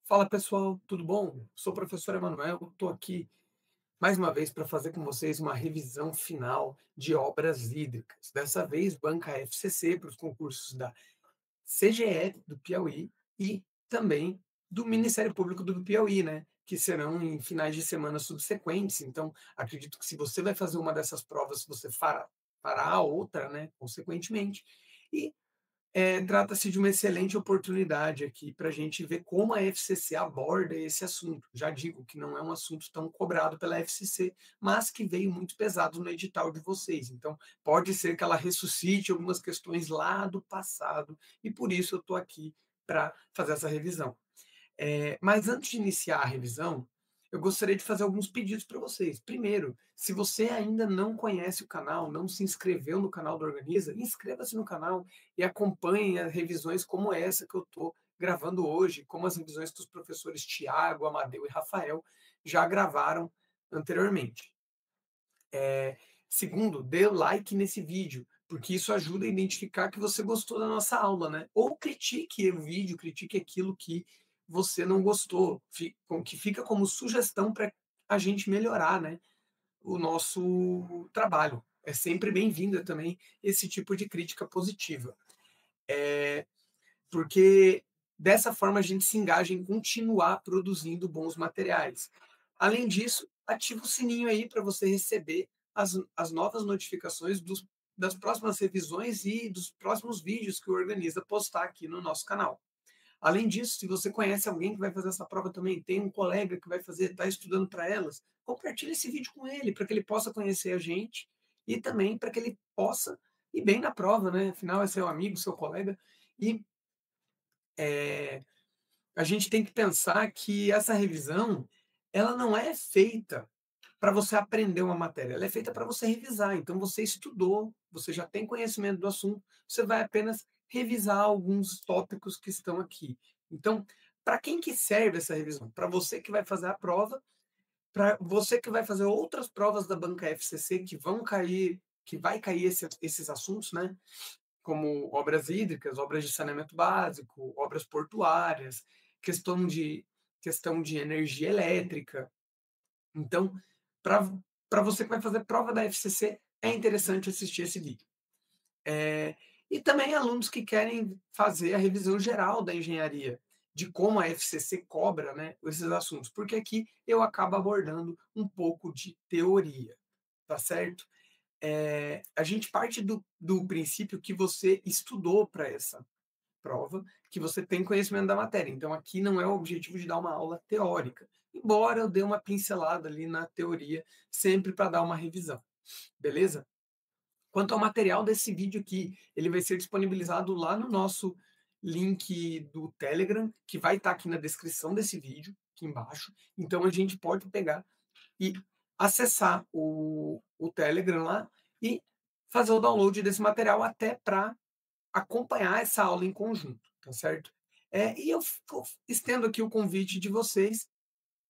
Fala pessoal, tudo bom? Sou o professor Emanuel, estou aqui mais uma vez para fazer com vocês uma revisão final de obras hídricas. Dessa vez, banca FCC para os concursos da CGE do Piauí e também do Ministério Público do Piauí, né? Que serão em finais de semana subsequentes. Então, acredito que se você vai fazer uma dessas provas, você fará a outra, né? Consequentemente. E trata-se de uma excelente oportunidade aqui para a gente ver como a FCC aborda esse assunto. Já digo que não é um assunto tão cobrado pela FCC, mas que veio muito pesado no edital de vocês. Então, pode ser que ela ressuscite algumas questões lá do passado, e por isso eu estou aqui para fazer essa revisão. Mas antes de iniciar a revisão, eu gostaria de fazer alguns pedidos para vocês. Primeiro, se você ainda não conhece o canal, não se inscreveu no canal do Organiza, inscreva-se no canal e acompanhe as revisões como essa que eu estou gravando hoje, como as revisões que os professores Tiago, Amadeu e Rafael já gravaram anteriormente. Segundo, dê like nesse vídeo, porque isso ajuda a identificar que você gostou da nossa aula, né? Ou critique o vídeo, critique aquilo que você não gostou, que fica como sugestão para a gente melhorar, né, o nosso trabalho. É sempre bem-vinda também esse tipo de crítica positiva. Porque dessa forma a gente se engaja em continuar produzindo bons materiais. Além disso, ativa o sininho aí para você receber as novas notificações das próximas revisões e dos próximos vídeos que o Organiza postar aqui no nosso canal. Além disso, se você conhece alguém que vai fazer essa prova também, tem um colega que vai fazer, está estudando para elas, compartilhe esse vídeo com ele, para que ele possa conhecer a gente e também para que ele possa ir bem na prova, né? Afinal, é seu amigo, seu colega. E a gente tem que pensar que essa revisão, ela não é feita para você aprender uma matéria, ela é feita para você revisar. Então, você estudou, você já tem conhecimento do assunto, você vai apenas revisar alguns tópicos que estão aqui. Então, para quem que serve essa revisão? Para você que vai fazer a prova, para você que vai fazer outras provas da banca FCC que vão cair, que vai cair esses assuntos, né? Como obras hídricas, obras de saneamento básico, obras portuárias, questão de, questão de energia elétrica. Então, para você que vai fazer prova da FCC, é interessante assistir esse vídeo. E também alunos que querem fazer a revisão geral da engenharia, de como a FCC cobra, né, esses assuntos, porque aqui eu acabo abordando um pouco de teoria, tá certo? A gente parte do princípio que você estudou para essa prova, que você tem conhecimento da matéria. Então, aqui não é o objetivo de dar uma aula teórica, embora eu dê uma pincelada ali na teoria, sempre para dar uma revisão, beleza? Quanto ao material desse vídeo aqui, ele vai ser disponibilizado lá no nosso link do Telegram, que vai estar aqui na descrição desse vídeo, aqui embaixo. Então, a gente pode pegar e acessar o Telegram lá e fazer o download desse material até para acompanhar essa aula em conjunto, tá certo? E eu estendo aqui o convite de vocês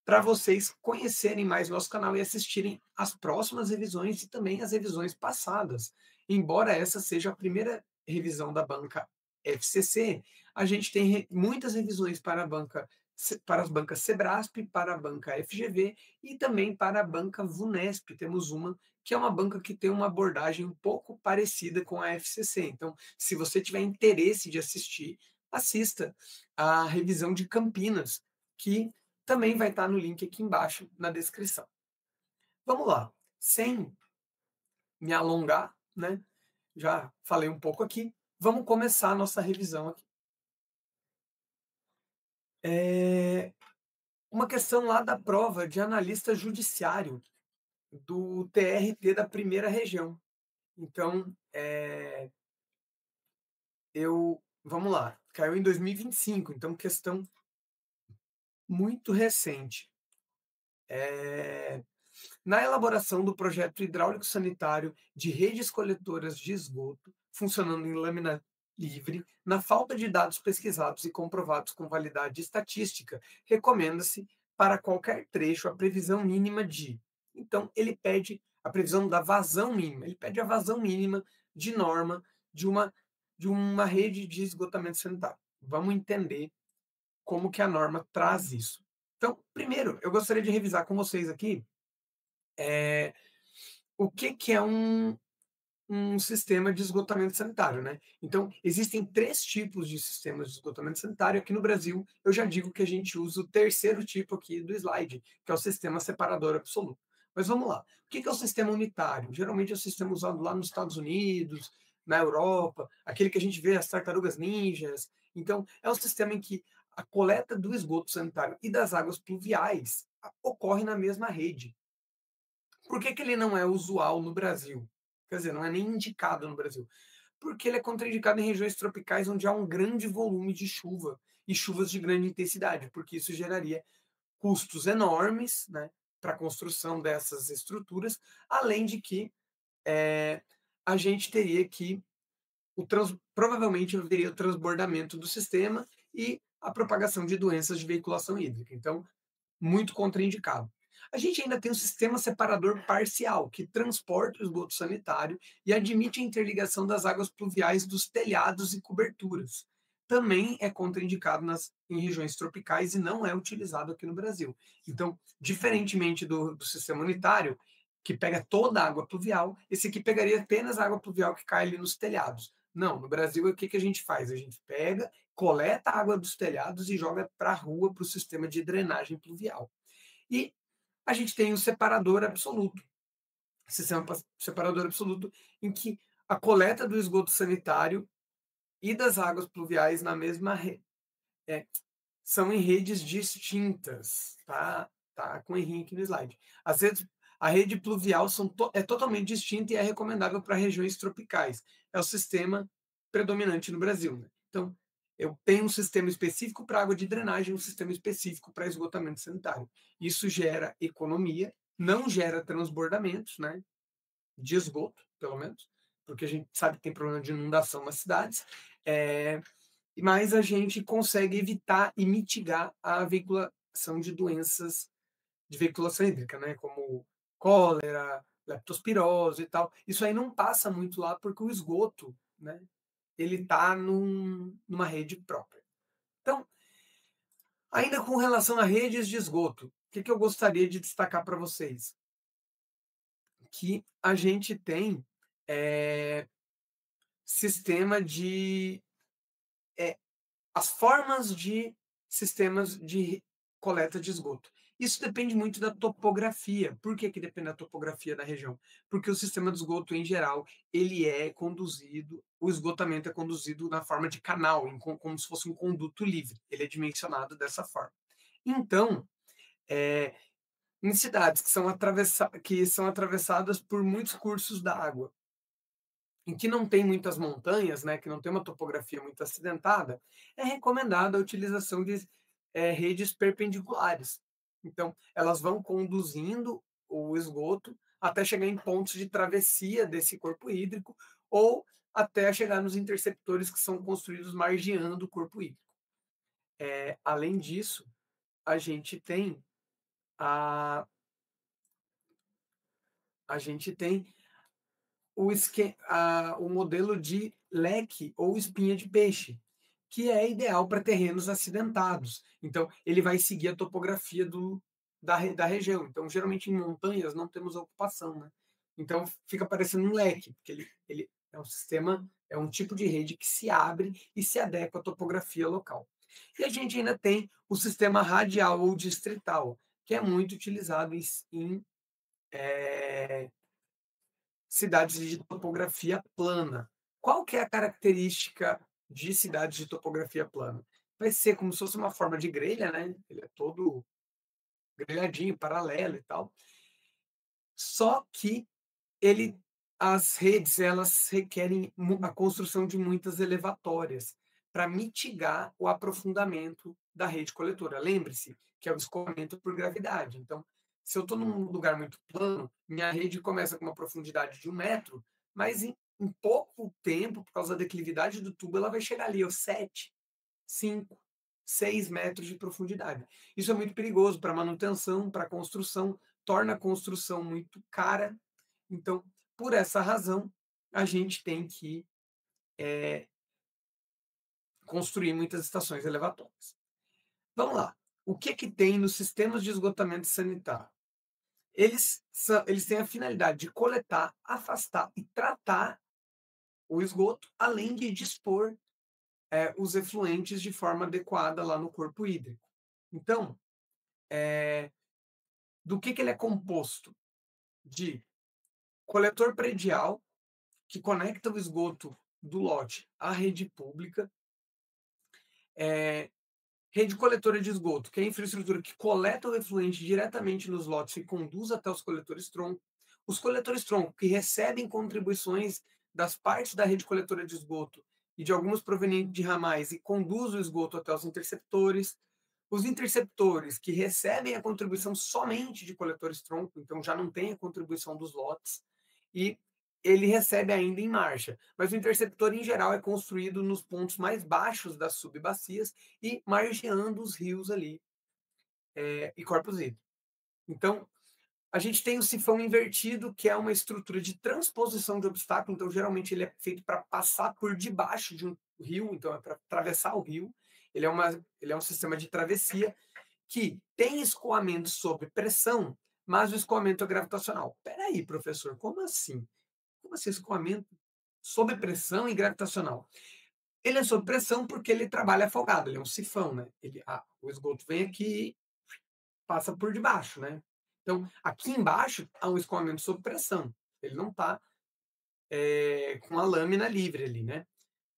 para vocês conhecerem mais nosso canal e assistirem as próximas revisões e também as revisões passadas. Embora essa seja a primeira revisão da banca FCC, a gente tem muitas revisões para a banca, para as bancas Sebrasp, para a banca FGV e também para a banca Vunesp. Temos uma que é uma banca que tem uma abordagem um pouco parecida com a FCC. Então, se você tiver interesse de assistir, assista a revisão de Campinas, que também vai estar no link aqui embaixo na descrição. Vamos lá, sem me alongar, né? Já falei um pouco aqui. Vamos começar a nossa revisão aqui. Uma questão lá da prova de analista judiciário do TRT da primeira região. Então, vamos lá, caiu em 2025, então questão muito recente. Na elaboração do projeto hidráulico sanitário de redes coletoras de esgoto, funcionando em lâmina livre, na falta de dados pesquisados e comprovados com validade estatística, recomenda-se para qualquer trecho a previsão mínima de. Então, ele pede a previsão da vazão mínima, ele pede a vazão mínima de norma de uma rede de esgotamento sanitário. Vamos entender como que a norma traz isso. Então, primeiro, eu gostaria de revisar com vocês aqui, eh, o que que é um sistema de esgotamento sanitário, né. Então, existem 3 tipos de sistemas de esgotamento sanitário. Aqui no Brasil, eu já digo que a gente usa o terceiro tipo aqui do slide, que é o sistema separador absoluto. Mas vamos lá, o que que é o sistema unitário? Geralmente é o sistema usado lá nos Estados Unidos, na Europa, aquele que a gente vê as tartarugas ninjas. Então, é um sistema em que a coleta do esgoto sanitário e das águas pluviais ocorre na mesma rede. Por que que ele não é usual no Brasil? Quer dizer, não é nem indicado no Brasil. Porque ele é contraindicado em regiões tropicais onde há um grande volume de chuva e chuvas de grande intensidade, porque isso geraria custos enormes, né, para a construção dessas estruturas, além de que a gente teria que provavelmente haveria o transbordamento do sistema e a propagação de doenças de veiculação hídrica. Então, muito contraindicado. A gente ainda tem o sistema separador parcial, que transporta o esgoto sanitário e admite a interligação das águas pluviais dos telhados e coberturas. Também é contraindicado em regiões tropicais e não é utilizado aqui no Brasil. Então, diferentemente do sistema unitário, que pega toda a água pluvial, esse aqui pegaria apenas a água pluvial que cai ali nos telhados. Não, no Brasil, o que, que a gente faz? A gente pega, coleta a água dos telhados e joga para a rua, para o sistema de drenagem pluvial. E a gente tem o separador absoluto, sistema separador absoluto, em que a coleta do esgoto sanitário e das águas pluviais na mesma rede, são em redes distintas, tá? Tá com errinho aqui no slide. As redes, a rede pluvial é totalmente distinta e é recomendável para regiões tropicais. É o sistema predominante no Brasil, né? Então, eu tenho um sistema específico para água de drenagem, um sistema específico para esgotamento sanitário. Isso gera economia, não gera transbordamentos, né? De esgoto, pelo menos, porque a gente sabe que tem problema de inundação nas cidades. É, mas a gente consegue evitar e mitigar a veiculação de doenças de veiculação hídrica, né, como cólera, leptospirose e tal. Isso aí não passa muito lá porque o esgoto, né, ele está numa rede própria. Então, ainda com relação a redes de esgoto, o que, que eu gostaria de destacar para vocês? Que a gente tem sistema de as formas de sistemas de coleta de esgoto. Isso depende muito da topografia. Por que, que depende da topografia da região? Porque o sistema de esgoto, em geral, ele é conduzido, o esgotamento é conduzido na forma de canal, como se fosse um conduto livre. Ele é dimensionado dessa forma. Então, em cidades que são atravessadas por muitos cursos d'água, em que não tem muitas montanhas, né, que não tem uma topografia muito acidentada, é recomendada a utilização de redes perpendiculares. Então, elas vão conduzindo o esgoto até chegar em pontos de travessia desse corpo hídrico ou até chegar nos interceptores que são construídos margeando o corpo hídrico. Além disso, a gente tem a, a gente tem o modelo de leque ou espinha de peixe, que é ideal para terrenos acidentados. Então, ele vai seguir a topografia da região. Então, geralmente em montanhas não temos ocupação, né? Então, fica parecendo um leque, porque ele é um sistema, é um tipo de rede que se abre e se adequa à topografia local. E a gente ainda tem o sistema radial ou distrital, que é muito utilizado em cidades de topografia plana. Qual que é a característica de cidades de topografia plana? Vai ser como se fosse uma forma de grelha, né? Ele é todo grelhadinho, paralelo e tal. Só que ele, as redes, elas requerem a construção de muitas elevatórias para mitigar o aprofundamento da rede coletora. Lembre-se que é o escoamento por gravidade. Então, se eu estou num lugar muito plano, minha rede começa com uma profundidade de 1 metro, mas em pouco tempo, por causa da declividade do tubo, ela vai chegar ali aos 7, 5, 6 metros de profundidade. Isso é muito perigoso para manutenção, para construção, torna a construção muito cara. Então, por essa razão, a gente tem que construir muitas estações elevatórias. Vamos lá. O que que tem nos sistemas de esgotamento sanitário? Eles têm a finalidade de coletar, afastar e tratar o esgoto, além de dispor, os efluentes de forma adequada lá no corpo hídrico. Então, do que ele é composto? De coletor predial, que conecta o esgoto do lote à rede pública, rede coletora de esgoto, que é a infraestrutura que coleta o efluente diretamente nos lotes e conduz até os coletores tronco, que recebem contribuições das partes da rede coletora de esgoto e de algumas provenientes de ramais e conduz o esgoto até os interceptores, que recebem a contribuição somente de coletores tronco, então já não tem a contribuição dos lotes, e ele recebe ainda em marcha. Mas o interceptor, em geral, é construído nos pontos mais baixos das subbacias e margeando os rios ali, e corpos hídricos. Então, a gente tem o sifão invertido, que é uma estrutura de transposição de obstáculo, então geralmente ele é feito para passar por debaixo de um rio, então é para atravessar o rio. Ele é um sistema de travessia que tem escoamento sob pressão, mas o escoamento é gravitacional. Espera aí, professor, como assim? Como assim escoamento sob pressão e gravitacional? Ele é sob pressão porque ele trabalha afogado, ele é um sifão, né? O esgoto vem aqui e passa por debaixo, né? Então, aqui embaixo há um escoamento sob pressão. Ele não está com a lâmina livre ali, né?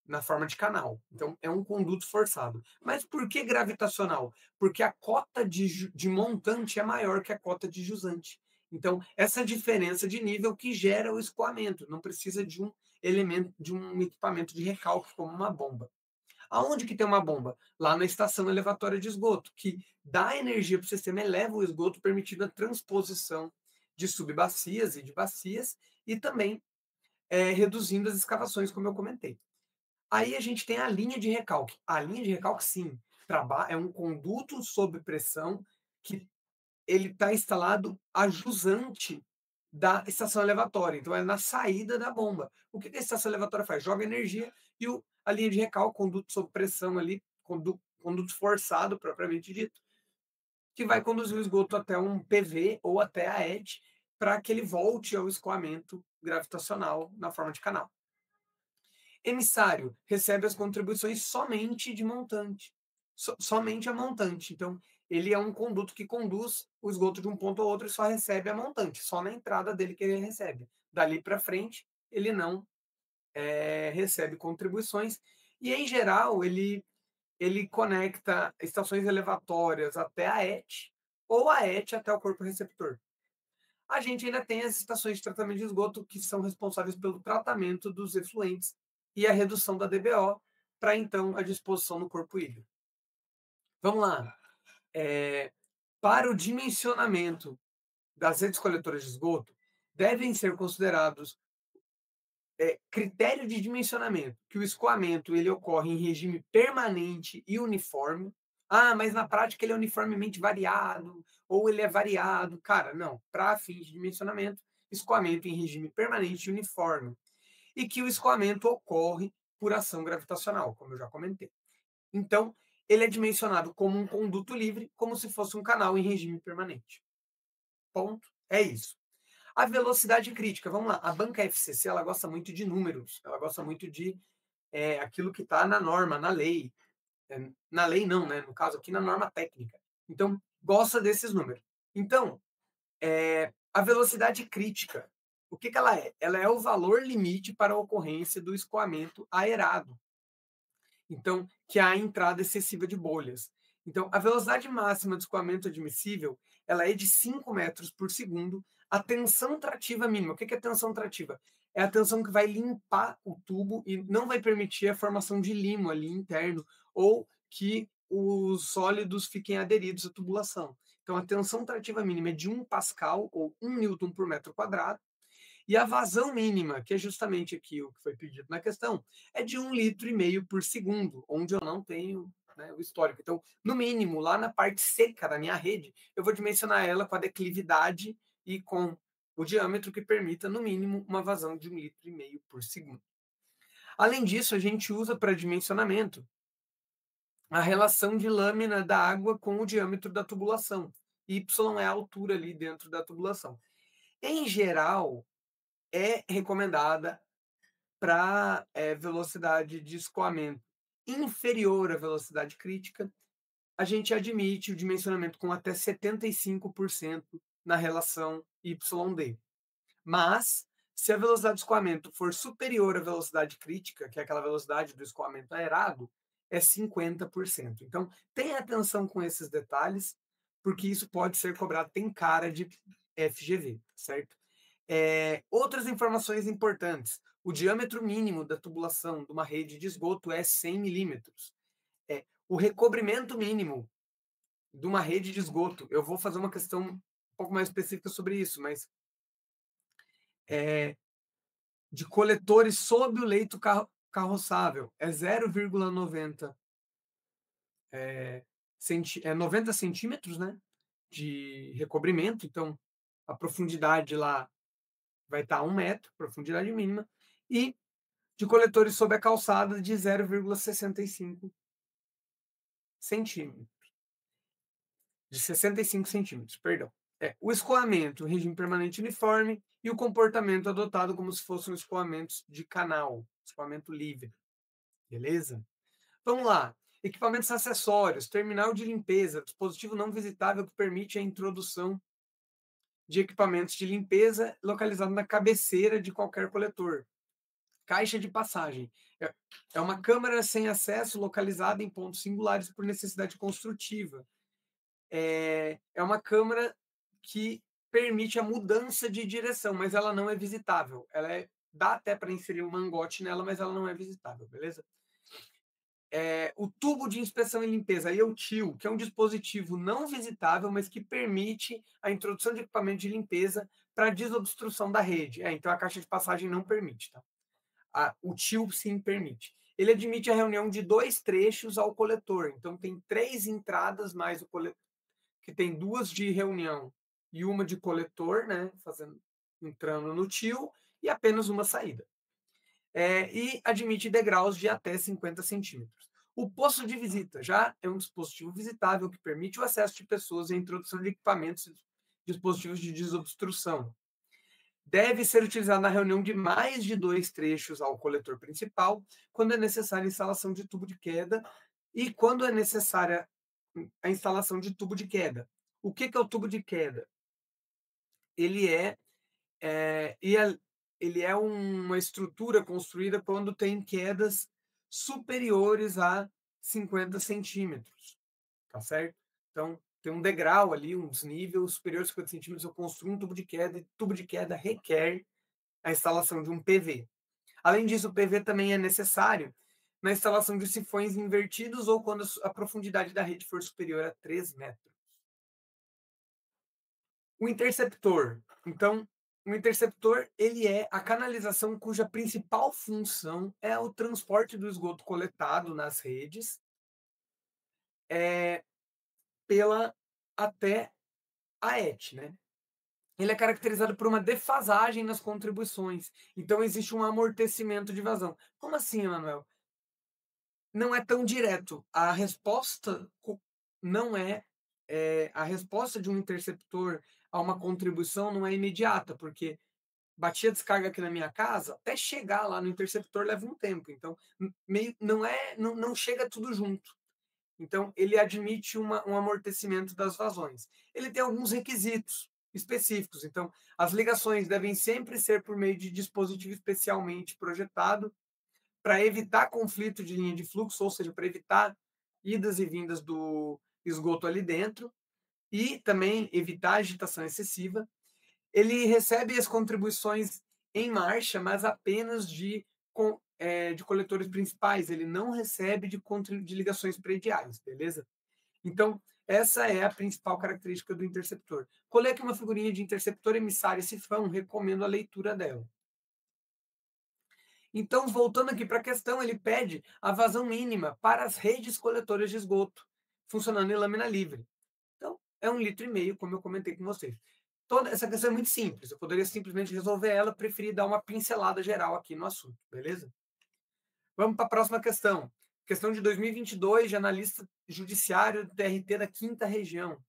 Na forma de canal. Então, é um conduto forçado. Mas por que gravitacional? Porque a cota de montante é maior que a cota de jusante. Então, essa diferença de nível que gera o escoamento. Não precisa de um elemento, de um equipamento de recalque, como uma bomba. Aonde que tem uma bomba? Lá na estação elevatória de esgoto, que dá energia para o sistema, eleva o esgoto, permitindo a transposição de subbacias e de bacias, e também reduzindo as escavações, como eu comentei. Aí a gente tem a linha de recalque. A linha de recalque, sim, é um conduto sob pressão que ele está instalado a jusante da estação elevatória. Então, é na saída da bomba. O que a estação elevatória faz? Joga energia e a linha de recalque, conduto sob pressão ali, conduto forçado, propriamente dito, que vai conduzir o esgoto até um PV ou até a ET, para que ele volte ao escoamento gravitacional na forma de canal. Emissário recebe as contribuições somente de montante, somente a montante. Então, ele é um conduto que conduz o esgoto de um ponto ao outro e só recebe a montante, só na entrada dele que ele recebe. Dali para frente, ele não recebe contribuições. E, em geral, ele conecta estações elevatórias até a ET ou a ET até o corpo receptor. A gente ainda tem as estações de tratamento de esgoto que são responsáveis pelo tratamento dos efluentes e a redução da DBO para, então, a disposição no corpo hídrico. Vamos lá. Para o dimensionamento das redes coletoras de esgoto, devem ser considerados critério de dimensionamento, que o escoamento ele ocorre em regime permanente e uniforme. Ah, mas na prática ele é uniformemente variado, ou ele é variado. Cara, não. Para fins de dimensionamento, escoamento em regime permanente e uniforme. E que o escoamento ocorre por ação gravitacional, como eu já comentei. Então, ele é dimensionado como um conduto livre, como se fosse um canal em regime permanente. Ponto. É isso. A velocidade crítica, vamos lá. A banca FCC ela gosta muito de números, ela gosta muito de aquilo que está na norma, na lei. Na lei não, né? No caso aqui na norma técnica. Então, gosta desses números. Então, a velocidade crítica, o que ela é? Ela é o valor limite para a ocorrência do escoamento aerado. Então, que há a entrada excessiva de bolhas. Então, a velocidade máxima de escoamento admissível ela é de 5 metros por segundo. A tensão trativa mínima. O que é tensão trativa? É a tensão que vai limpar o tubo e não vai permitir a formação de limo ali interno ou que os sólidos fiquem aderidos à tubulação. Então, a tensão trativa mínima é de 1 pascal ou 1 newton por metro quadrado. E a vazão mínima, que é justamente aqui o que foi pedido na questão, é de 1,5 litro por segundo, onde eu não tenho, né, o histórico. Então, no mínimo, lá na parte seca da minha rede, eu vou dimensionar ela com a declividade e com o diâmetro que permita, no mínimo, uma vazão de 1,5 litro por segundo. Além disso, a gente usa para dimensionamento a relação de lâmina da água com o diâmetro da tubulação. Y é a altura ali dentro da tubulação. Em geral, é recomendada para velocidade de escoamento inferior à velocidade crítica, a gente admite o dimensionamento com até 75% na relação YD. Mas, se a velocidade de escoamento for superior à velocidade crítica, que é aquela velocidade do escoamento aerado, é 50%. Então, tenha atenção com esses detalhes, porque isso pode ser cobrado, tem cara de FGV, certo? Outras informações importantes. O diâmetro mínimo da tubulação de uma rede de esgoto é 100 milímetros. O recobrimento mínimo de uma rede de esgoto, eu vou fazer uma questão um pouco mais específica sobre isso, mas de coletores sob o leito carroçável é 0,90 90 centímetros, né, de recobrimento, então a profundidade lá vai estar 1 metro, profundidade mínima, e de coletores sob a calçada de 0,65 centímetros, de 65 centímetros, perdão. O escoamento, regime permanente uniforme, e o comportamento adotado como se fosse um escoamento de canal, escoamento livre, beleza? Vamos lá. Equipamentos acessórios, terminal de limpeza, dispositivo não visitável que permite a introdução de equipamentos de limpeza localizado na cabeceira de qualquer coletor. Caixa de passagem. É uma câmara sem acesso localizada em pontos singulares por necessidade construtiva. É uma câmara que permite a mudança de direção, mas ela não é visitável. Dá até para inserir um mangote nela, mas ela não é visitável, beleza? O tubo de inspeção e limpeza, aí é o TIL, que é um dispositivo não visitável, mas que permite a introdução de equipamento de limpeza para desobstrução da rede. Então a caixa de passagem não permite, tá? O TIL sim permite. Ele admite a reunião de 2 trechos ao coletor. Então tem 3 entradas mais o coletor, que tem 2 de reunião e uma de coletor, né, entrando no TIL, e apenas uma saída. E admite degraus de até 50 centímetros. O posto de visita já é um dispositivo visitável que permite o acesso de pessoas e a introdução de equipamentos e dispositivos de desobstrução. Deve ser utilizado na reunião de mais de 2 trechos ao coletor principal, quando é necessária a instalação de tubo de queda e quando é necessária a instalação de tubo de queda. O que é o tubo de queda? Ele é uma estrutura construída quando tem quedas superiores a 50 centímetros, tá certo? Então, tem um degrau ali, um desnível superior a 50 centímetros, eu construo um tubo de queda, e tubo de queda requer a instalação de um PV. Além disso, o PV também é necessário na instalação de sifões invertidos ou quando a profundidade da rede for superior a 3 metros. O interceptor. Então, o interceptor ele é a canalização cuja principal função é o transporte do esgoto coletado nas redes pela até a ET, né? Ele é caracterizado por uma defasagem nas contribuições. Então, existe um amortecimento de vazão. Como assim, Emanuel? Não é tão direto. A resposta não a resposta de um interceptor a uma contribuição não é imediata, porque batia descarga aqui na minha casa, até chegar lá no interceptor leva um tempo. Então, não chega tudo junto. Então, ele admite um amortecimento das vazões. Ele tem alguns requisitos específicos. Então, as ligações devem sempre ser por meio de dispositivo especialmente projetado para evitar conflito de linha de fluxo, ou seja, para evitar idas e vindas do esgoto ali dentro e também evitar agitação excessiva. Ele recebe as contribuições em marcha, mas apenas de coletores principais. Ele não recebe de ligações prediais, beleza? Então, essa é a principal característica do interceptor. Colei aqui uma figurinha de interceptor emissário e sifão, recomendo a leitura dela. Então, voltando aqui para a questão, ele pede a vazão mínima para as redes coletoras de esgoto, funcionando em lâmina livre. Então, é 1,5 litro, como eu comentei com vocês. Toda essa questão é muito simples, eu poderia simplesmente resolver ela, preferi dar uma pincelada geral aqui no assunto, beleza? Vamos para a próxima questão. Questão de 2022, de analista judiciário do TRT da 5ª Região.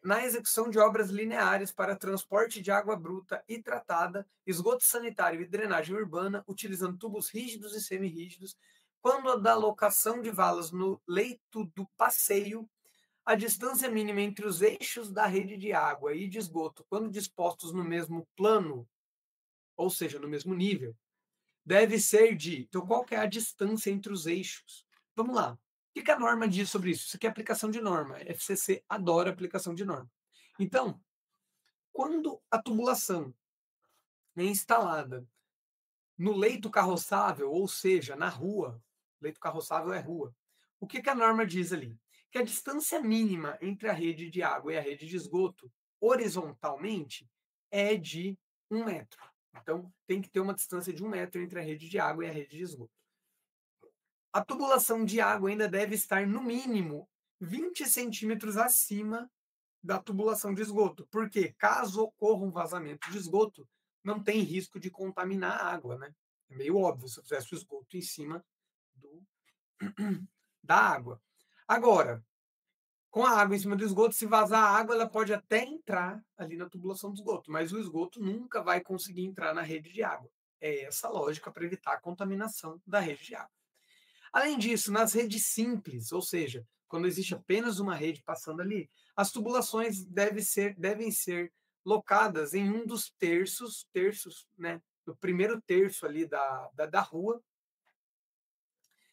Na execução de obras lineares para transporte de água bruta e tratada, esgoto sanitário e drenagem urbana, utilizando tubos rígidos e semirrígidos, quando da locação de valas no leito do passeio, a distância mínima entre os eixos da rede de água e de esgoto, quando dispostos no mesmo plano, ou seja, no mesmo nível, deve ser de... Então, qual que é a distância entre os eixos? Vamos lá. O que a norma diz sobre isso? Isso aqui é aplicação de norma. FCC adora aplicação de norma. Então, quando a tubulação é instalada no leito carroçável, ou seja, na rua, leito carroçável é rua, o que a norma diz ali? Que a distância mínima entre a rede de água e a rede de esgoto, horizontalmente, é de 1 metro. Então, tem que ter uma distância de 1 metro entre a rede de água e a rede de esgoto. A tubulação de água ainda deve estar, no mínimo, 20 centímetros acima da tubulação de esgoto, porque caso ocorra um vazamento de esgoto, não tem risco de contaminar a água, né? É meio óbvio se eu fizesse o esgoto em cima do, da água. Agora, com a água em cima do esgoto, se vazar a água, ela pode até entrar ali na tubulação do esgoto, mas o esgoto nunca vai conseguir entrar na rede de água. É essa a lógica para evitar a contaminação da rede de água. Além disso, nas redes simples, ou seja, quando existe apenas uma rede passando ali, as tubulações devem ser locadas em um dos terços, né, do primeiro terço ali da rua,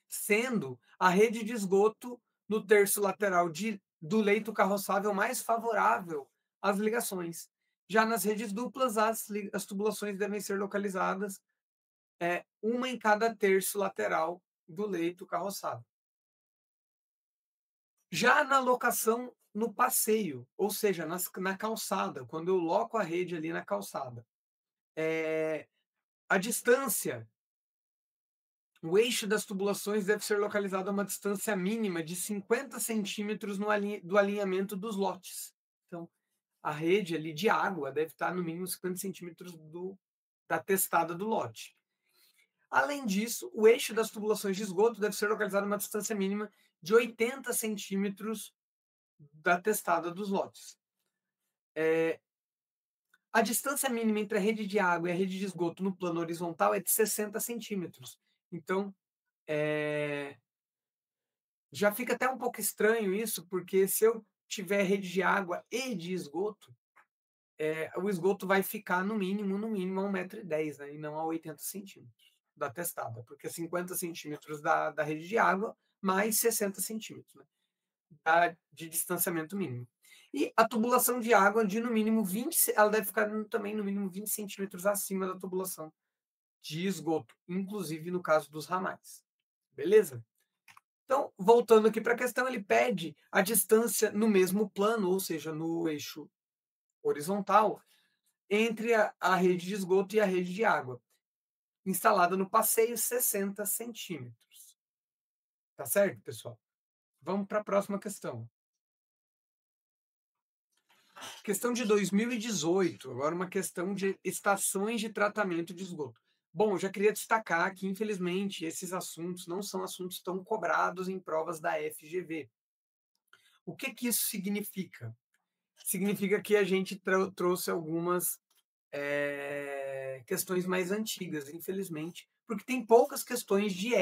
sendo a rede de esgoto no terço lateral do leito carroçável mais favorável às ligações. Já nas redes duplas, as tubulações devem ser localizadas uma em cada terço lateral do leito carroçável. Já na locação no passeio, ou seja, na calçada, quando eu loco a rede ali na calçada, a distância, o eixo das tubulações deve ser localizado a uma distância mínima de 50 centímetros do alinhamento dos lotes. Então, a rede ali de água deve estar no mínimo 50 centímetros da testada do lote. Além disso, o eixo das tubulações de esgoto deve ser localizado a uma distância mínima de 80 centímetros da testada dos lotes. A distância mínima entre a rede de água e a rede de esgoto no plano horizontal é de 60 centímetros. Então, já fica até um pouco estranho isso, porque se eu tiver rede de água e de esgoto, o esgoto vai ficar no mínimo a 1,10 m, né, e não a 80 centímetros da testada, porque 50 centímetros da rede de água mais 60 centímetros, né, de distanciamento mínimo. E a tubulação de água de no mínimo 20, ela deve ficar também no mínimo 20 centímetros acima da tubulação de esgoto, inclusive no caso dos ramais. Beleza? Então, voltando aqui para a questão, ele pede a distância no mesmo plano, ou seja, no eixo horizontal, entre a rede de esgoto e a rede de água, instalada no passeio 60 centímetros. Tá certo, pessoal? Vamos para a próxima questão. Questão de 2018, agora uma questão de estações de tratamento de esgoto. Bom, já queria destacar que, infelizmente, esses assuntos não são assuntos tão cobrados em provas da FGV. O que isso significa? Significa que a gente trouxe algumas questões mais antigas, infelizmente, porque tem poucas questões de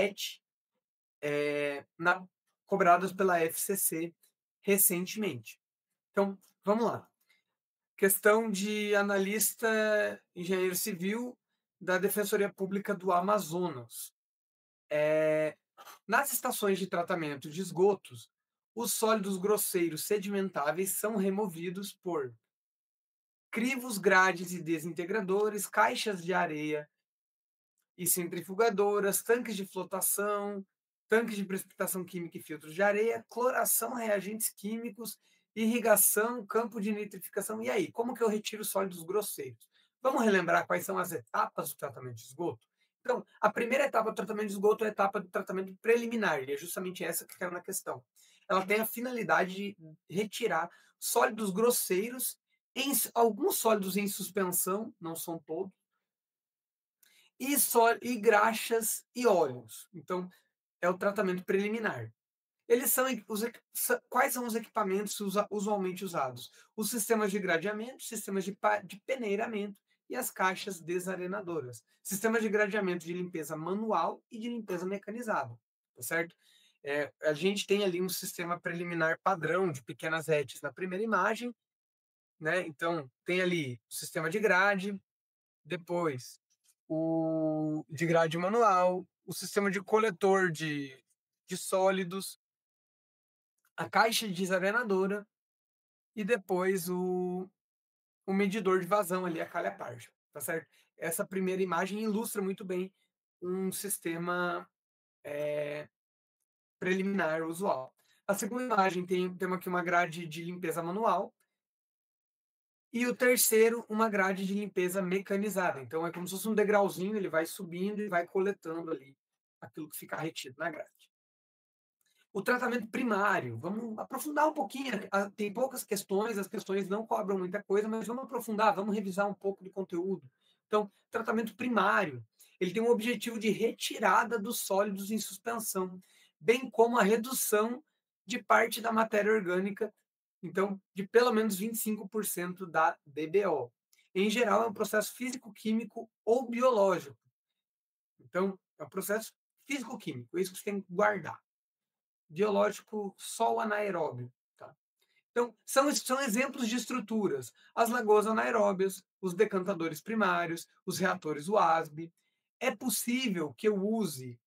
cobradas pela FCC recentemente. Então, vamos lá. Questão de analista engenheiro civil da Defensoria Pública do Amazonas. Nas estações de tratamento de esgotos, os sólidos grosseiros sedimentáveis são removidos por crivos, grades e desintegradores, caixas de areia e centrifugadoras, tanques de flotação, tanques de precipitação química e filtros de areia, cloração, reagentes químicos, irrigação, campo de nitrificação. E aí, como que eu retiro sólidos grosseiros? Vamos relembrar quais são as etapas do tratamento de esgoto? Então, a primeira etapa do tratamento de esgoto é a etapa do tratamento preliminar, e é justamente essa que caiu na questão. Ela tem a finalidade de retirar sólidos grosseiros, alguns sólidos em suspensão, não são todos, e graxas e óleos. Então, é o tratamento preliminar. Eles são quais são os equipamentos usualmente usados? Os sistemas de gradeamento, sistemas de peneiramento e as caixas desarenadoras. Sistemas de gradeamento de limpeza manual e de limpeza mecanizada, tá certo? A gente tem ali um sistema preliminar padrão de pequenas retes na primeira imagem, né? Então, tem ali o sistema de grade, depois o de grade manual, o sistema de coletor de sólidos, a caixa desarenadora e depois o medidor de vazão ali, a calha parja, tá certo? Essa primeira imagem ilustra muito bem um sistema preliminar usual. A segunda imagem tem aqui uma grade de limpeza manual e o terceiro uma grade de limpeza mecanizada. Então é como se fosse um degrauzinho, ele vai subindo e vai coletando ali aquilo que fica retido na grade. O tratamento primário, vamos aprofundar um pouquinho. Tem poucas questões, as questões não cobram muita coisa, mas vamos aprofundar, vamos revisar um pouco de conteúdo. Então, tratamento primário, ele tem um objetivo de retirada dos sólidos em suspensão, bem como a redução de parte da matéria orgânica, então, de pelo menos 25% da DBO. Em geral, é um processo físico-químico ou biológico. Então, é um processo físico-químico, é isso que você tem que guardar. Biológico só o anaeróbio. Tá? Então, são exemplos de estruturas. As lagoas anaeróbias, os decantadores primários, os reatores WASB. É possível que eu use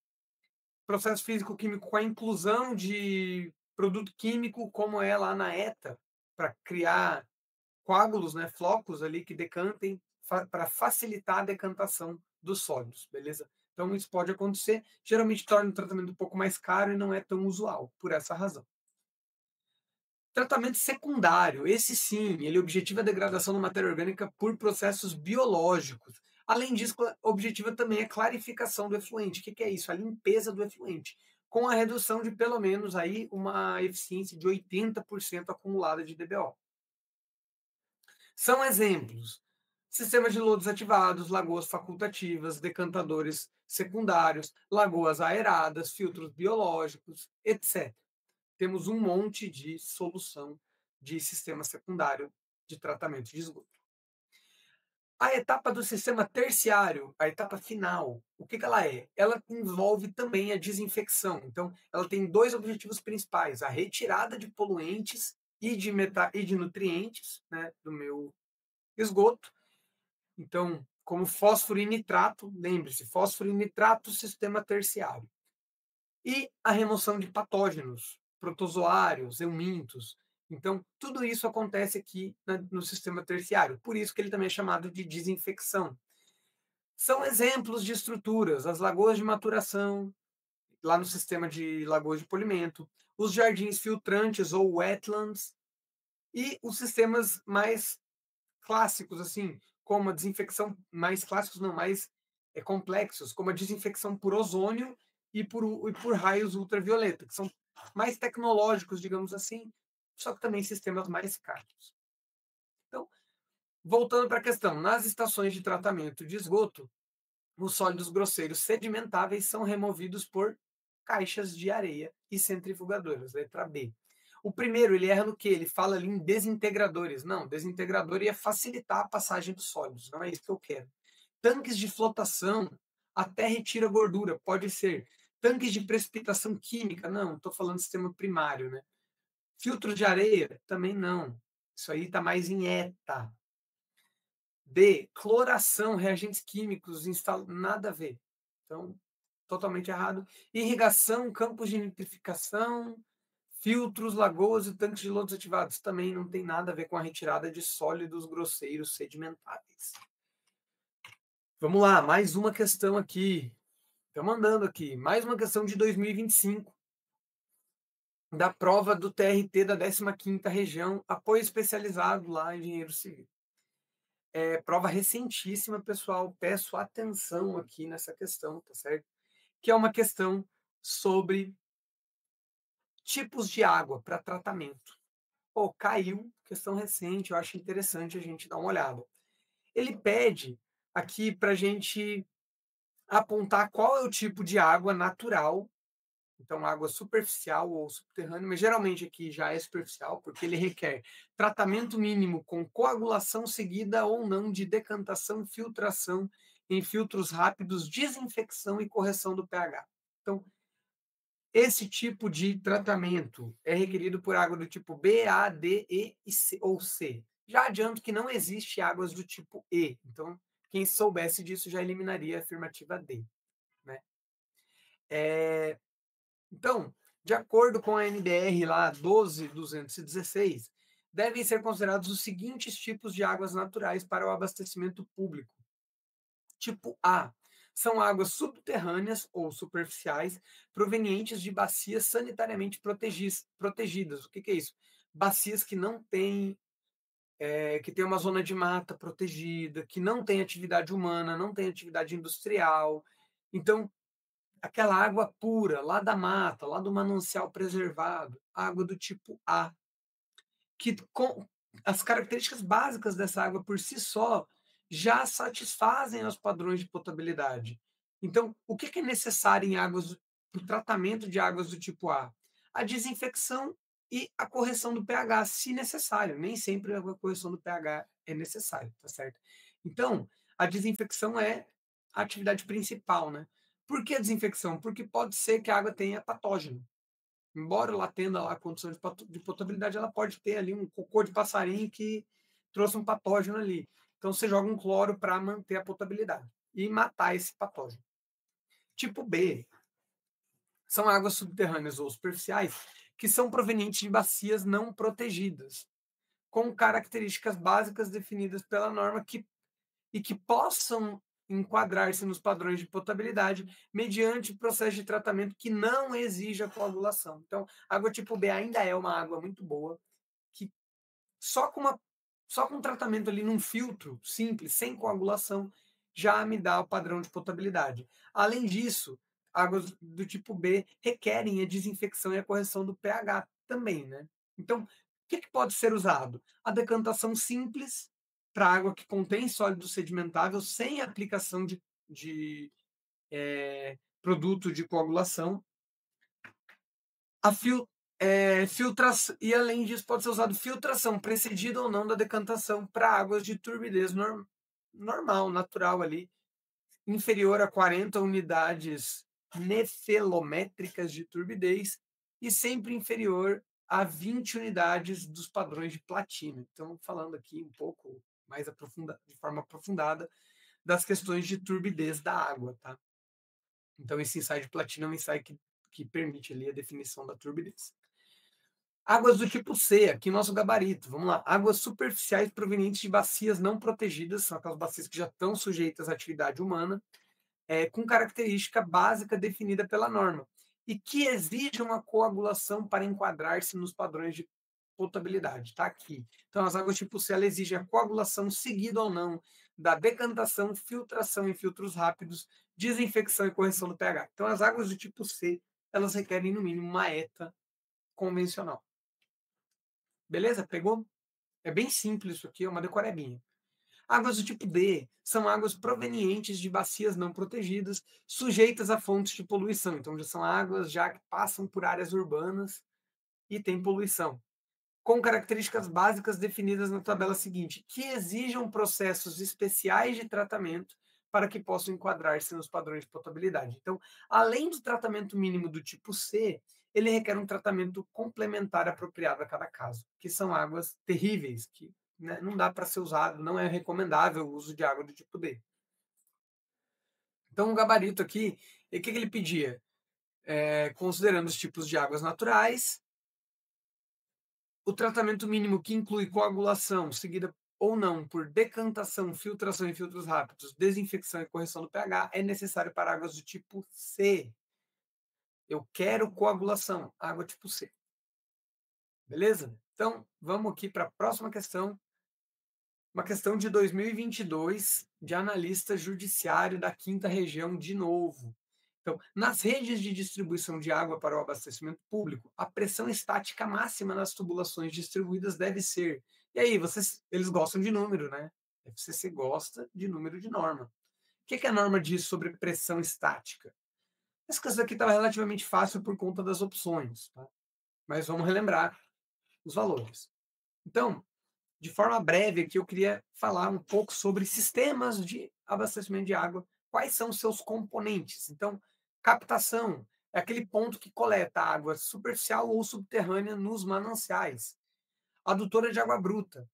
processo físico-químico com a inclusão de produto químico, como é lá na ETA, para criar coágulos, né, flocos ali que decantem, para facilitar a decantação dos sólidos, beleza? Então, isso pode acontecer, geralmente torna o tratamento um pouco mais caro e não é tão usual, por essa razão. Tratamento secundário, esse sim, ele objetiva a degradação da matéria orgânica por processos biológicos. Além disso, objetiva também a clarificação do efluente. O que é isso? A limpeza do efluente, com a redução de pelo menos aí uma eficiência de 80% acumulada de DBO. São exemplos: sistemas de lodos ativados, lagoas facultativas, decantadores secundários, lagoas aeradas, filtros biológicos, etc. Temos um monte de solução de sistema secundário de tratamento de esgoto. A etapa do sistema terciário, a etapa final, o que ela é? Ela envolve também a desinfecção. Então, ela tem dois objetivos principais: a retirada de poluentes e de nutrientes, né, do meu esgoto. Então, como fósforo e nitrato, lembre-se, fósforo e nitrato, sistema terciário. E a remoção de patógenos, protozoários, eumintos. Então, tudo isso acontece aqui no sistema terciário. Por isso que ele também é chamado de desinfecção. São exemplos de estruturas: as lagoas de maturação, lá no sistema de lagoas de polimento, os jardins filtrantes ou wetlands, e os sistemas mais clássicos, assim, como a desinfecção, mais clássicos não, mais complexos, como a desinfecção por ozônio e por raios ultravioleta, que são mais tecnológicos, digamos assim, só que também sistemas mais caros. Então, voltando para a questão, nas estações de tratamento de esgoto, os sólidos grosseiros sedimentáveis são removidos por caixas de areia e centrifugadoras, letra B. O primeiro, ele erra no quê? Ele fala ali em desintegradores. Não, desintegrador ia facilitar a passagem dos sólidos, não é isso que eu quero. Tanques de flotação até retira gordura, pode ser. Tanques de precipitação química, não, estou falando do sistema primário, né? Filtros de areia, também não. Isso aí está mais em ETA. D, cloração, reagentes químicos, nada a ver. Então, totalmente errado. Irrigação, campos de nitrificação, filtros, lagoas e tanques de lodos ativados. Também não tem nada a ver com a retirada de sólidos grosseiros sedimentáveis. Vamos lá, mais uma questão aqui. Estou mandando aqui. Mais uma questão de 2025. Da prova do TRT da 15ª região, apoio especializado lá em engenheiro civil. Prova recentíssima, pessoal. Peço atenção aqui nessa questão, tá certo? Que é uma questão sobre tipos de água para tratamento. Pô, caiu, questão recente, eu acho interessante a gente dar uma olhada. Ele pede aqui para a gente apontar qual é o tipo de água natural Então, água superficial ou subterrânea, mas geralmente aqui já é superficial, porque ele requer tratamento mínimo com coagulação seguida ou não de decantação, filtração em filtros rápidos, desinfecção e correção do pH. Então, esse tipo de tratamento é requerido por água do tipo B, A, D, E e C, ou C. Já adianto que não existe águas do tipo E. Então, quem soubesse disso já eliminaria a afirmativa D. Né? Então, de acordo com a NBR lá 12216, devem ser considerados os seguintes tipos de águas naturais para o abastecimento público. Tipo A, são águas subterrâneas ou superficiais provenientes de bacias sanitariamente protegidas. O que é isso? Bacias que não têm, que tem uma zona de mata protegida, que não tem atividade humana, não tem atividade industrial. Então, aquela água pura, lá da mata, lá do manancial preservado, água do tipo A, que com as características básicas dessa água por si só já satisfazem os padrões de potabilidade. Então, o que é necessário em águas, para o tratamento de águas do tipo A? A desinfecção e a correção do pH, se necessário. Nem sempre a correção do pH é necessária, tá certo? Então, a desinfecção é a atividade principal, né? Por que a desinfecção? Porque pode ser que a água tenha patógeno. Embora ela tenha lá a condição de potabilidade, ela pode ter ali um cocô de passarinho que trouxe um patógeno ali. Então você joga um cloro para manter a potabilidade e matar esse patógeno. Tipo B, são águas subterrâneas ou superficiais que são provenientes de bacias não protegidas, com características básicas definidas pela norma e que possam enquadrar-se nos padrões de potabilidade mediante processo de tratamento que não exija coagulação. Então, água tipo B ainda é uma água muito boa, que só com, só com um tratamento ali num filtro simples, sem coagulação, já me dá o padrão de potabilidade. Além disso, águas do tipo B requerem a desinfecção e a correção do pH também, né? Então, o que pode ser usado? A decantação simples para água que contém sólido sedimentável sem aplicação de produto de coagulação. A filtração, e além disso pode ser usado filtração, precedida ou não da decantação para águas de turbidez normal, natural ali, inferior a 40 unidades nefelométricas de turbidez e sempre inferior a 20 unidades dos padrões de platina. Então, falando aqui um pouco mais de forma aprofundada das questões de turbidez da água, tá? Então, esse ensaio de platina é um ensaio que permite ali a definição da turbidez. Águas do tipo C, aqui nosso gabarito. Vamos lá. Águas superficiais provenientes de bacias não protegidas, são aquelas bacias que já estão sujeitas à atividade humana, com característica básica definida pela norma, e que exige uma coagulação para enquadrar-se nos padrões de potabilidade. Está aqui. Então, as águas tipo C ela exigem a coagulação seguida ou não da decantação, filtração em filtros rápidos, desinfecção e correção do pH. Então, as águas do tipo C elas requerem, no mínimo, uma ETA convencional. Beleza? Pegou? É bem simples isso aqui, é uma decorebinha. Águas do tipo D são águas provenientes de bacias não protegidas, sujeitas a fontes de poluição. Então, já são águas já que passam por áreas urbanas e tem poluição. Com características básicas definidas na tabela seguinte, que exijam processos especiais de tratamento para que possam enquadrar-se nos padrões de potabilidade. Então, além do tratamento mínimo do tipo C, ele requer um tratamento complementar apropriado a cada caso, que são águas terríveis, que, né, não dá para ser usado, não é recomendável o uso de água do tipo D. Então, o gabarito aqui, o que ele pedia? Considerando os tipos de águas naturais, o tratamento mínimo que inclui coagulação, seguida ou não por decantação, filtração em filtros rápidos, desinfecção e correção do pH, é necessário para águas do tipo C. Eu quero coagulação, água tipo C. Beleza? Então, vamos aqui para a próxima questão. Uma questão de 2022, de analista judiciário da quinta região, de novo. Então, nas redes de distribuição de água para o abastecimento público, a pressão estática máxima nas tubulações distribuídas deve ser. E aí, eles gostam de número, né? FCC gosta de número de norma. O que a norma diz sobre pressão estática? Esse caso aqui estava relativamente fácil por conta das opções, tá? Mas vamos relembrar os valores. Então, de forma breve aqui, eu queria falar um pouco sobre sistemas de abastecimento de água, quais são os seus componentes. Então, captação é aquele ponto que coleta água superficial ou subterrânea nos mananciais. Adutora de água bruta.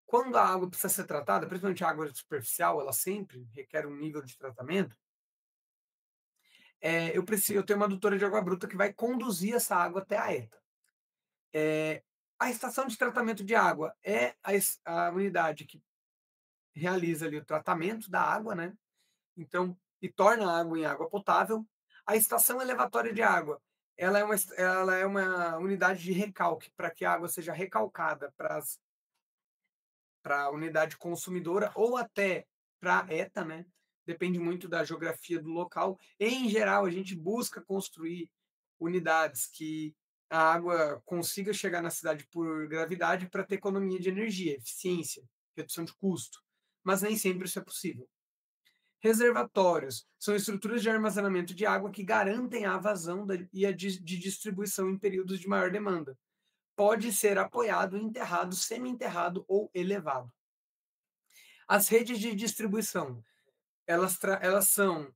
Quando a água precisa ser tratada, principalmente a água superficial, ela sempre requer um nível de tratamento. Eu tenho uma adutora de água bruta que vai conduzir essa água até a ETA. A estação de tratamento de água é a unidade que realiza ali o tratamento da água, né? Então, e torna a água em água potável. A estação elevatória de água, ela é uma unidade de recalque para que a água seja recalcada para a unidade consumidora ou até para a ETA, né? Depende muito da geografia do local. Em geral, a gente busca construir unidades que a água consiga chegar na cidade por gravidade para ter economia de energia, eficiência, redução de custo. Mas nem sempre isso é possível. Reservatórios são estruturas de armazenamento de água que garantem a vazão e a de distribuição em períodos de maior demanda. Pode ser apoiado, enterrado, semi-enterrado ou elevado. As redes de distribuição, elas são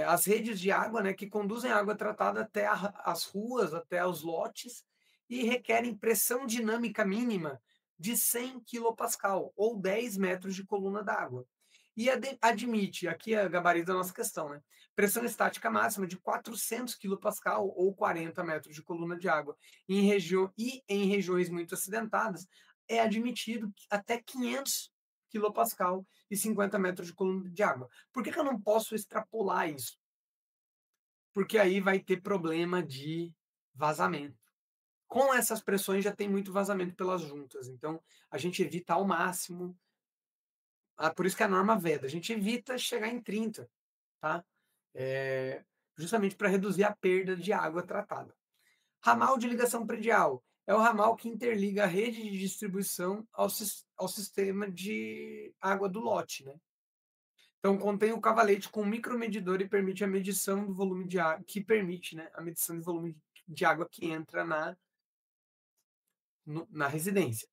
as redes de água, né, que conduzem a água tratada até as ruas, até os lotes, e requerem pressão dinâmica mínima de 100 quilopascal, ou 10 metros de coluna d'água. E admite, aqui é a gabarito da nossa questão, né, pressão estática máxima de 400 quilopascal, ou 40 metros de coluna de água. E em regiões muito acidentadas, é admitido até 500 quilopascal e 50 metros de coluna de água. Por que eu não posso extrapolar isso? Porque aí vai ter problema de vazamento. Com essas pressões já tem muito vazamento pelas juntas, então a gente evita ao máximo, por isso que a norma veda, a gente evita chegar em 30, tá? Justamente para reduzir a perda de água tratada. Ramal de ligação predial é o ramal que interliga a rede de distribuição ao sistema de água do lote, né? Então, contém o cavalete com um micromedidor e permite a medição do volume de água, que permite, né, a medição do volume de água que entra na residência.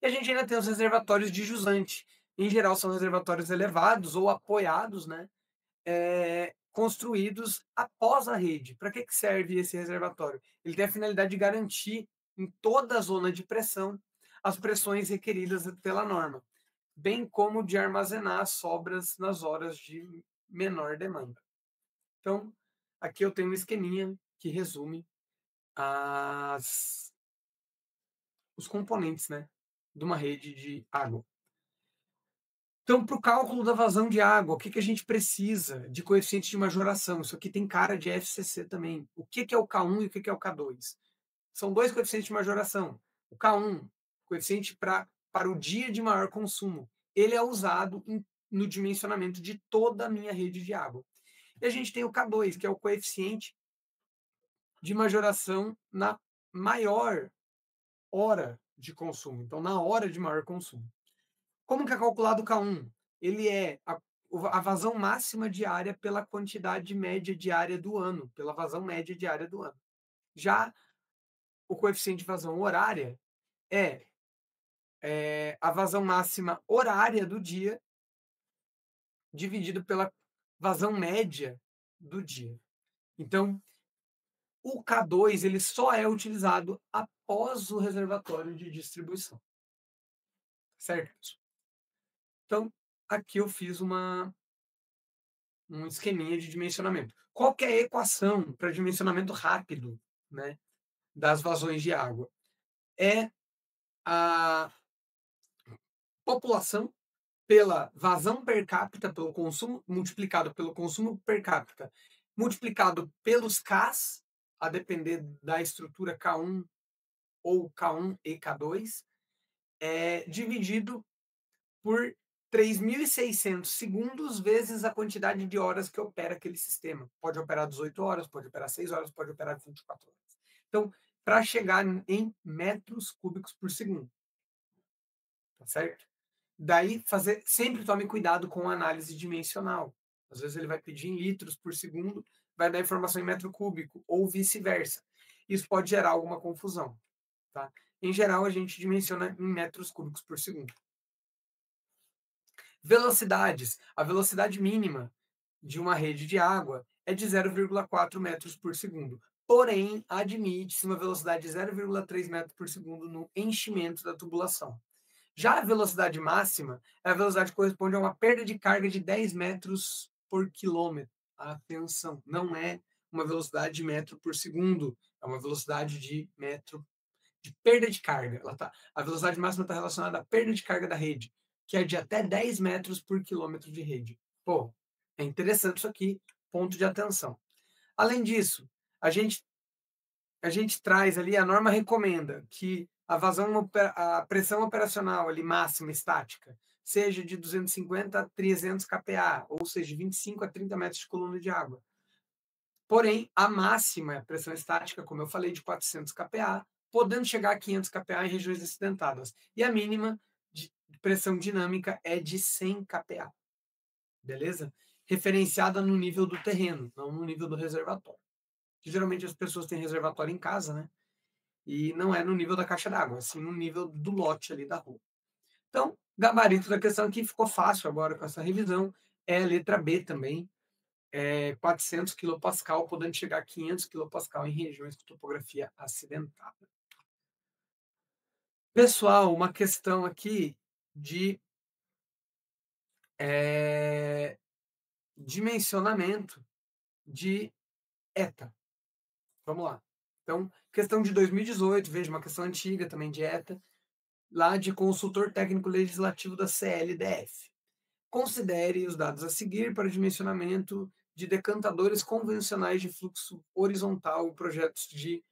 E a gente ainda tem os reservatórios de jusante. Em geral, são reservatórios elevados ou apoiados, né, construídos após a rede. Para que serve esse reservatório? Ele tem a finalidade de garantir em toda a zona de pressão as pressões requeridas pela norma, bem como de armazenar as sobras nas horas de menor demanda. Então, aqui eu tenho um esqueminha que resume os componentes, né, de uma rede de água. Então, para o cálculo da vazão de água, o que a gente precisa de coeficiente de majoração? Isso aqui tem cara de FCC também. O que é o K1 e o que é o K2? São dois coeficientes de majoração. O K1, coeficiente para o dia de maior consumo, ele é usado no dimensionamento de toda a minha rede de água. E a gente tem o K2, que é o coeficiente de majoração na maior hora de consumo. Então, na hora de maior consumo. Como que é calculado o K1? Ele é a vazão máxima diária pela quantidade média diária do ano, pela vazão média diária do ano. Já o coeficiente de vazão horária é a vazão máxima horária do dia dividido pela vazão média do dia. Então, o K2 ele só é utilizado após o reservatório de distribuição. Certo? Então, aqui eu fiz um esqueminha de dimensionamento. Qual que é a equação para dimensionamento rápido, né, das vazões de água? É a população pela vazão per capita, pelo consumo, multiplicado pelo consumo per capita, multiplicado pelos Ks, a depender da estrutura K1 ou K1 e K2, dividido por 3.600 segundos vezes a quantidade de horas que opera aquele sistema. Pode operar 18 horas, pode operar 6 horas, pode operar 24 horas. Então, para chegar em metros cúbicos por segundo. Tá certo? Daí, sempre tome cuidado com a análise dimensional. Às vezes ele vai pedir em litros por segundo, vai dar informação em metro cúbico, ou vice-versa. Isso pode gerar alguma confusão, tá? Em geral, a gente dimensiona em metros cúbicos por segundo. Velocidades. A velocidade mínima de uma rede de água é de 0,4 metros por segundo. Porém, admite-se uma velocidade de 0,3 metros por segundo no enchimento da tubulação. Já a velocidade máxima é a velocidade que corresponde a uma perda de carga de 10 metros por quilômetro. Atenção, não é uma velocidade de metro por segundo, é uma velocidade de metro de perda de carga. A velocidade máxima está relacionada à perda de carga da rede, que é de até 10 metros por quilômetro de rede. Pô, é interessante isso aqui, ponto de atenção. Além disso, a gente, a gente traz ali, a norma recomenda que a pressão operacional ali máxima estática seja de 250 a 300 kPa, ou seja, de 25 a 30 metros de coluna de água. Porém, a máxima pressão estática, como eu falei, de 400 kPa, podendo chegar a 500 kPa em regiões acidentadas. E a mínima de pressão dinâmica é de 100 kPa. Beleza? Referenciada no nível do terreno, não no nível do reservatório. Que geralmente as pessoas têm reservatório em casa, né? E não é no nível da caixa d'água, assim no nível do lote ali da rua. Então, gabarito da questão aqui ficou fácil agora com essa revisão. É a letra B também, 400 kPa, podendo chegar a 500 kPa em regiões com topografia acidentada. Pessoal, uma questão aqui de dimensionamento de ETA. Vamos lá. Então, questão de 2018, veja, uma questão antiga também de ETA, lá de consultor técnico legislativo da CLDF. Considere os dados a seguir para o dimensionamento de decantadores convencionais de fluxo horizontal em projetos de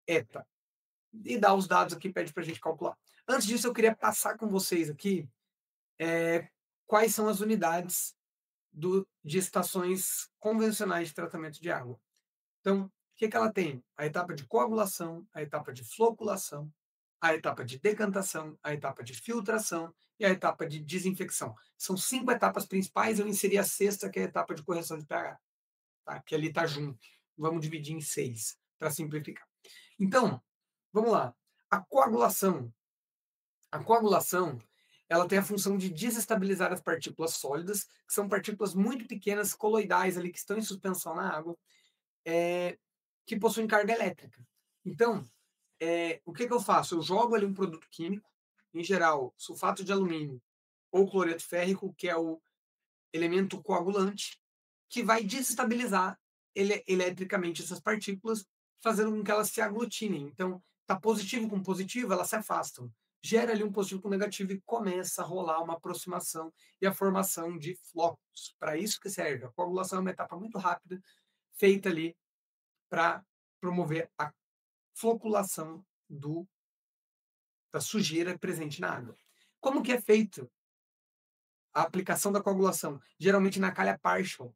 ETA. E dá os dados aqui, pede para a gente calcular. Antes disso, eu queria passar com vocês aqui quais são as unidades de estações convencionais de tratamento de água. Então, o que ela tem? A etapa de coagulação, a etapa de floculação, a etapa de decantação, a etapa de filtração e a etapa de desinfecção. São 5 etapas principais, eu inseri a sexta, que é a etapa de correção de pH, tá? Que ali está junto. Vamos dividir em 6, para simplificar. Então, vamos lá. A coagulação. A coagulação, ela tem a função de desestabilizar as partículas sólidas, que são partículas muito pequenas, coloidais ali, que estão em suspensão na água, que possuem carga elétrica. Então, o que eu faço? Eu jogo ali um produto químico, em geral, sulfato de alumínio ou cloreto férrico, que é o elemento coagulante, que vai desestabilizar eletricamente essas partículas, fazendo com que elas se aglutinem. Então, tá positivo com positivo, elas se afastam. Gera ali um positivo com negativo e começa a rolar uma aproximação e a formação de flocos. Para isso que serve. A coagulação é uma etapa muito rápida, feita ali para promover a floculação da sujeira presente na água. Como que é feito a aplicação da coagulação? Geralmente na calha partial,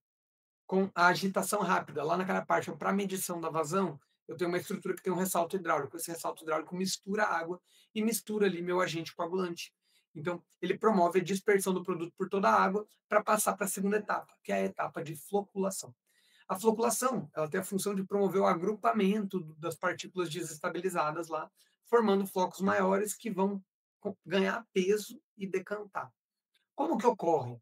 com a agitação rápida. Lá na calha partial, para medição da vazão, eu tenho uma estrutura que tem um ressalto hidráulico. Esse ressalto hidráulico mistura a água e mistura ali meu agente coagulante. Então, ele promove a dispersão do produto por toda a água para passar para a segunda etapa, que é a etapa de floculação. A floculação, ela tem a função de promover o agrupamento das partículas desestabilizadas lá, formando flocos maiores que vão ganhar peso e decantar. Como que ocorre?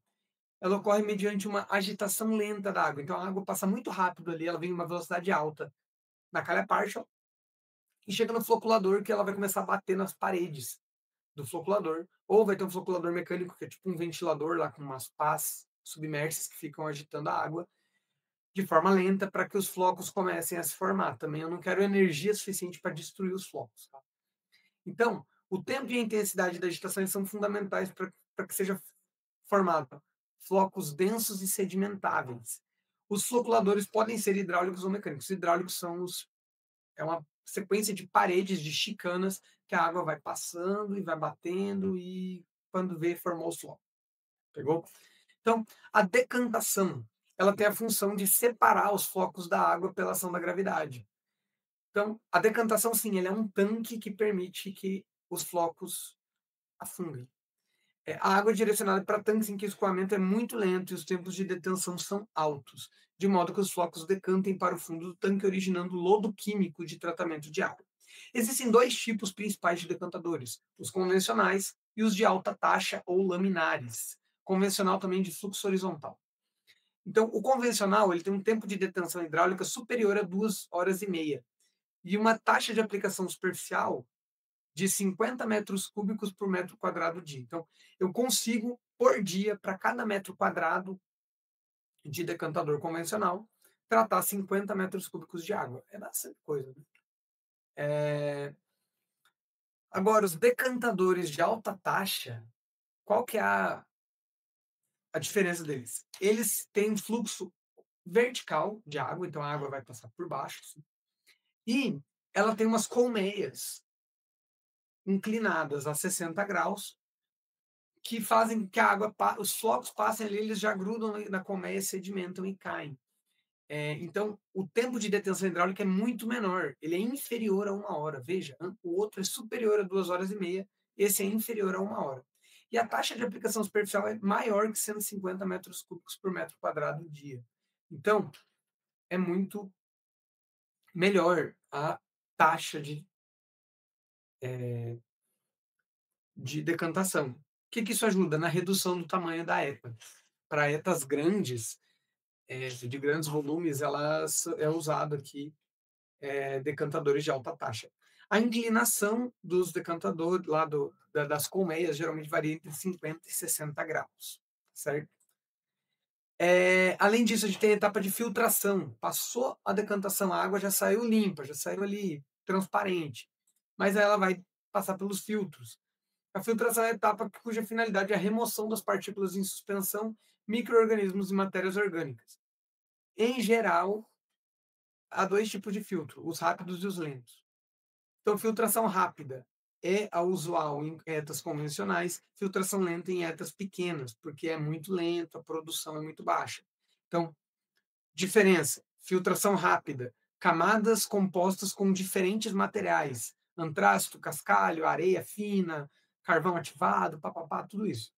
Ela ocorre mediante uma agitação lenta da água. Então a água passa muito rápido ali, ela vem em uma velocidade alta na calha partial e chega no floculador, que ela vai começar a bater nas paredes do floculador, ou vai ter um floculador mecânico, que é tipo um ventilador lá com umas pás submersas que ficam agitando a água de forma lenta para que os flocos comecem a se formar. Também eu não quero energia suficiente para destruir os flocos. Tá? Então, o tempo e a intensidade da agitação são fundamentais para que seja formado flocos densos e sedimentáveis. Os floculadores podem ser hidráulicos ou mecânicos. Os hidráulicos é uma sequência de paredes, de chicanas, que a água vai passando e vai batendo e, quando vê, formou os flocos. Pegou? Então, a decantação, ela tem a função de separar os flocos da água pela ação da gravidade. Então, a decantação, sim, ele é um tanque que permite que os flocos afundem. A água é direcionada para tanques em que o escoamento é muito lento e os tempos de detenção são altos, de modo que os flocos decantem para o fundo do tanque, originando lodo químico de tratamento de água. Existem dois tipos principais de decantadores: os convencionais e os de alta taxa ou laminares. Convencional também de fluxo horizontal. Então, o convencional ele tem um tempo de detenção hidráulica superior a 2 horas e meia e uma taxa de aplicação superficial de 50 metros cúbicos por metro quadrado dia. Então, eu consigo, por dia, para cada metro quadrado de decantador convencional, tratar 50 metros cúbicos de água. É bastante coisa, né? Agora, os decantadores de alta taxa, qual que é a diferença deles? Eles têm um fluxo vertical de água, então a água vai passar por baixo, assim, e ela tem umas colmeias inclinadas a 60 graus, que fazem que a água, os flocos passem ali, eles já grudam na colmeia, sedimentam e caem. Então, o tempo de detenção hidráulica é muito menor, ele é inferior a 1 hora. Veja, o outro é superior a 2 horas e meia, esse é inferior a 1 hora. E a taxa de aplicação superficial é maior que 150 metros cúbicos por metro quadrado dia. Então, é muito melhor a taxa de decantação. O que isso ajuda? Na redução do tamanho da ETA. Para ETAs grandes, de grandes volumes, elas é usado aqui decantadores de alta taxa. A inclinação dos decantadores lá das colmeias geralmente varia entre 50 e 60 graus, certo? Além disso, a gente tem a etapa de filtração. Passou a decantação, a água já saiu limpa, já saiu ali transparente, mas ela vai passar pelos filtros. A filtração é a etapa cuja finalidade é a remoção das partículas em suspensão, micro-organismos e matérias orgânicas. Em geral, há dois tipos de filtro, os rápidos e os lentos. Então, filtração rápida é a usual em etas convencionais, filtração lenta em etas pequenas, porque é muito lento, a produção é muito baixa. Então, diferença: filtração rápida, camadas compostas com diferentes materiais, antrácito, cascalho, areia fina, carvão ativado, papapá, tudo isso.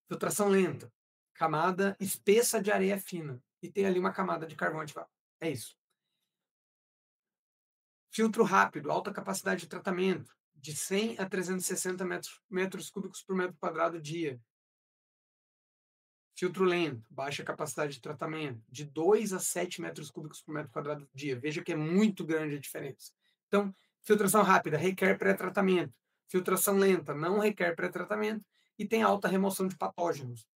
Filtração lenta, camada espessa de areia fina e tem ali uma camada de carvão ativado. É isso. Filtro rápido, alta capacidade de tratamento, de 100 a 360 metros cúbicos por metro quadrado dia. Filtro lento, baixa capacidade de tratamento, de 2 a 7 metros cúbicos por metro quadrado dia. Veja que é muito grande a diferença. Então, filtração rápida requer pré-tratamento. Filtração lenta não requer pré-tratamento e tem alta remoção de patógenos.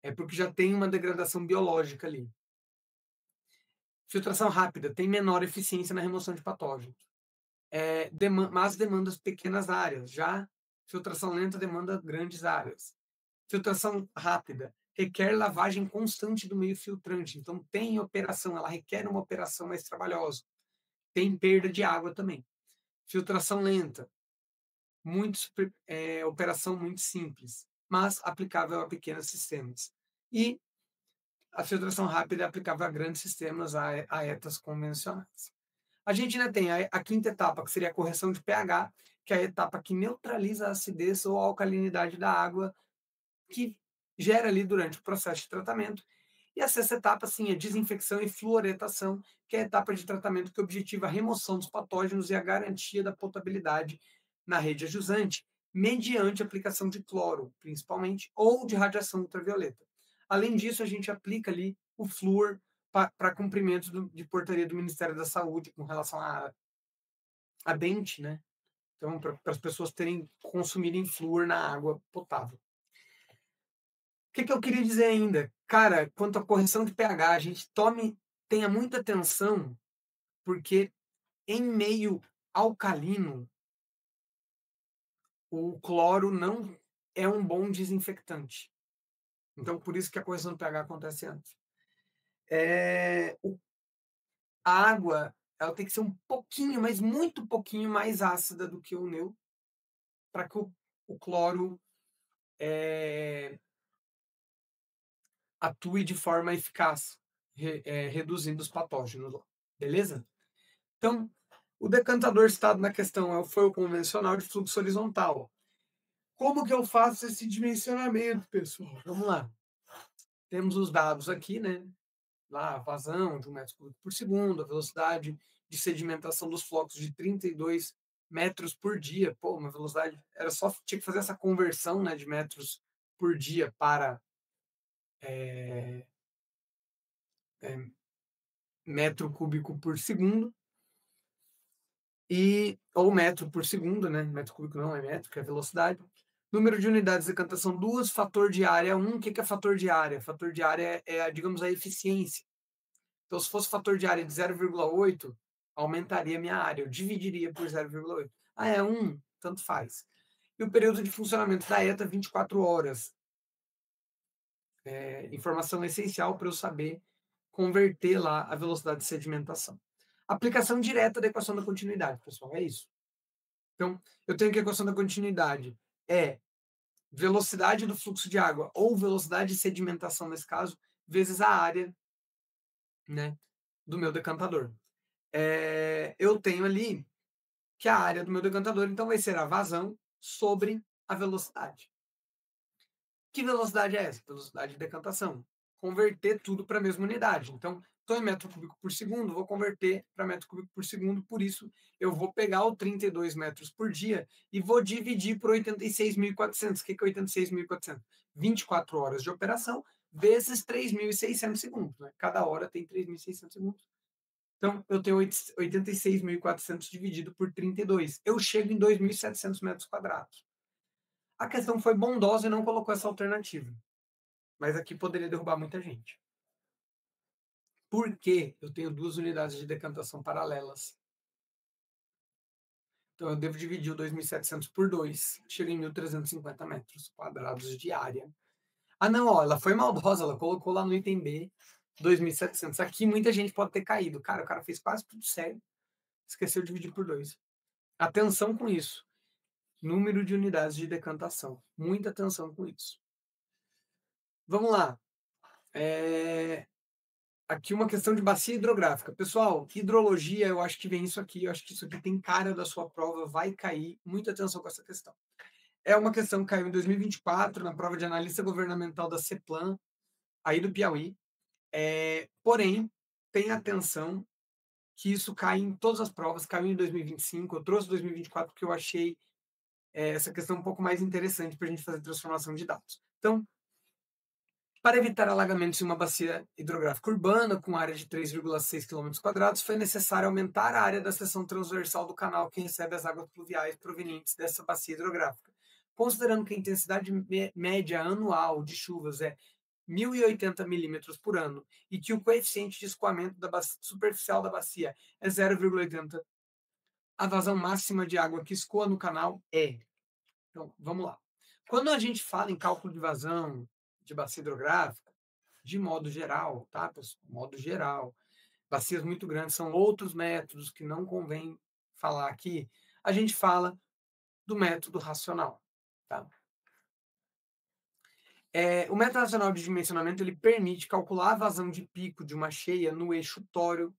É porque já tem uma degradação biológica ali. Filtração rápida tem menor eficiência na remoção de patógenos. Mas demanda pequenas áreas. Já filtração lenta demanda grandes áreas. Filtração rápida requer lavagem constante do meio filtrante. Então, tem operação, ela requer uma operação mais trabalhosa. Tem perda de água também. Filtração lenta, operação muito simples, mas aplicável a pequenos sistemas. E a filtração rápida é aplicável a grandes sistemas, a etas convencionais. A gente ainda tem a quinta etapa, que seria a correção de pH, que é a etapa que neutraliza a acidez ou a alcalinidade da água que gera ali durante o processo de tratamento. E a sexta etapa, sim, é desinfecção e fluoretação, que é a etapa de tratamento que objetiva a remoção dos patógenos e a garantia da potabilidade na rede ajusante, mediante aplicação de cloro, principalmente, ou de radiação ultravioleta. Além disso, a gente aplica ali o flúor para cumprimentos de portaria do Ministério da Saúde com relação a dente, né? Então, para as pessoas consumirem flúor na água potável. O que eu queria dizer ainda? Cara, quanto à correção de pH, a gente tenha muita atenção, porque em meio alcalino, o cloro não é um bom desinfectante. Então, por isso que a correção de pH acontece antes. A água, ela tem que ser um pouquinho, mas muito pouquinho mais ácida do que o neutro, para que o cloro atue de forma eficaz, reduzindo os patógenos. Beleza? Então, o decantador citado na questão foi o convencional de fluxo horizontal. Como que eu faço esse dimensionamento, pessoal? Vamos lá. Temos os dados aqui, né? Lá, a vazão de 1 metro cúbico por segundo, a velocidade de sedimentação dos flocos de 32 metros por dia. Pô, uma velocidade. Era só. Tinha que fazer essa conversão, né, de metros por dia para é, é, metro cúbico por segundo. Ou metro por segundo, né? Metro cúbico não é metro, que é velocidade. Número de unidades de decantação 2, fator de área 1. O que é fator de área? Fator de área digamos, a eficiência. Então, se fosse fator de área de 0,8, aumentaria a minha área, eu dividiria por 0,8. Ah, é 1, tanto faz. E o período de funcionamento da ETA, 24 horas. Informação essencial para eu saber converter lá a velocidade de sedimentação. Aplicação direta da equação da continuidade, pessoal, é isso. Então, eu tenho que a equação da continuidade é velocidade do fluxo de água, ou velocidade de sedimentação, nesse caso, vezes a área, né, do meu decantador. Eu tenho ali que a área do meu decantador, então, vai ser a vazão sobre a velocidade. Que velocidade é essa? Velocidade de decantação. Converter tudo para a mesma unidade. Então, estou em metro cúbico por segundo, vou converter para metro cúbico por segundo, por isso eu vou pegar o 32 metros por dia e vou dividir por 86.400. O que é 86.400? 24 horas de operação vezes 3.600 segundos. Né? Cada hora tem 3.600 segundos. Então, eu tenho 86.400 dividido por 32. Eu chego em 2.700 metros quadrados. A questão foi bondosa e não colocou essa alternativa. Mas aqui poderia derrubar muita gente. Por que eu tenho 2 unidades de decantação paralelas? Então, eu devo dividir o 2.700 por 2. Chega em 1.350 metros quadrados de área. Ah, não, ó, ela foi maldosa. Ela colocou lá no item B 2.700. Aqui muita gente pode ter caído. Cara, o cara fez quase tudo sério. Esqueceu de dividir por 2. Atenção com isso. Número de unidades de decantação. Muita atenção com isso. Vamos lá. Aqui uma questão de bacia hidrográfica. Pessoal, hidrologia, eu acho que vem isso aqui. Eu acho que isso aqui tem cara da sua prova, vai cair. Muita atenção com essa questão. É uma questão que caiu em 2024 na prova de analista governamental da CEPLAN, aí do Piauí. Porém, tenha atenção que isso cai em todas as provas. Caiu em 2025. Eu trouxe 2024 porque eu achei essa questão um pouco mais interessante para a gente fazer transformação de dados. Então, para evitar alagamentos em uma bacia hidrográfica urbana com área de 3,6 km², foi necessário aumentar a área da seção transversal do canal que recebe as águas pluviais provenientes dessa bacia hidrográfica. Considerando que a intensidade média anual de chuvas é 1.080 milímetros por ano e que o coeficiente de escoamento superficial da bacia é 0,80, a vazão máxima de água que escoa no canal é. Então, vamos lá. Quando a gente fala em cálculo de vazão de bacia hidrográfica, de modo geral, tá, pessoal? Modo geral. Bacias muito grandes são outros métodos que não convém falar aqui. A gente fala do método racional, tá? O método racional de dimensionamento ele permite calcular a vazão de pico de uma cheia no eixo tório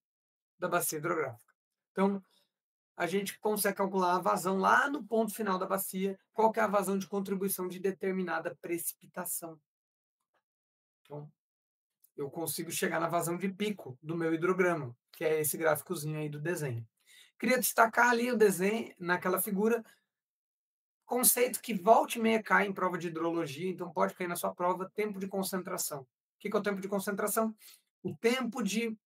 da bacia hidrográfica. Então, a gente consegue calcular a vazão lá no ponto final da bacia, qual que é a vazão de contribuição de determinada precipitação. Então, eu consigo chegar na vazão de pico do meu hidrograma, que é esse gráficozinho aí do desenho. Queria destacar ali o desenho, naquela figura, conceito que volta e meia cai em prova de hidrologia, então pode cair na sua prova, tempo de concentração. O que é o tempo de concentração? O tempo de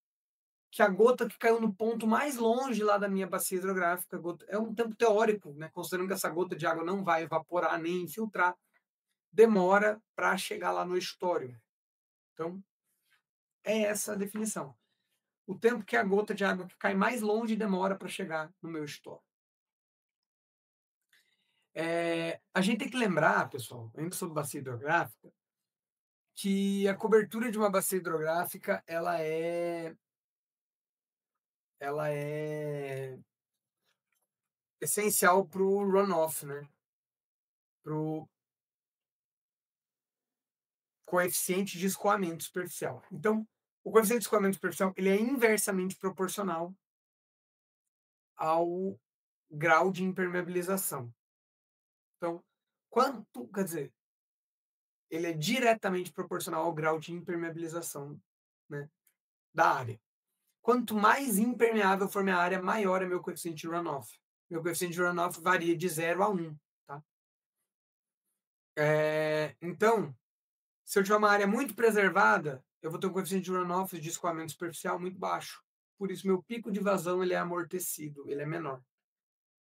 que a gota que caiu no ponto mais longe lá da minha bacia hidrográfica, é um tempo teórico, né? Considerando que essa gota de água não vai evaporar nem infiltrar, demora para chegar lá no estuário. Então, é essa a definição. O tempo que a gota de água que cai mais longe demora para chegar no meu estuário. A gente tem que lembrar, pessoal, ainda sobre bacia hidrográfica, que a cobertura de uma bacia hidrográfica ela é essencial para o runoff, né? Para o coeficiente de escoamento superficial. Então, o coeficiente de escoamento superficial ele é inversamente proporcional ao grau de impermeabilização. Então, quanto quer dizer, ele é diretamente proporcional ao grau de impermeabilização, né, da área. Quanto mais impermeável for minha área, maior é meu coeficiente de runoff. Meu coeficiente de runoff varia de 0 a 1, tá? Então, se eu tiver uma área muito preservada, eu vou ter um coeficiente de runoff de escoamento superficial muito baixo. Por isso, meu pico de vazão ele é amortecido, ele é menor.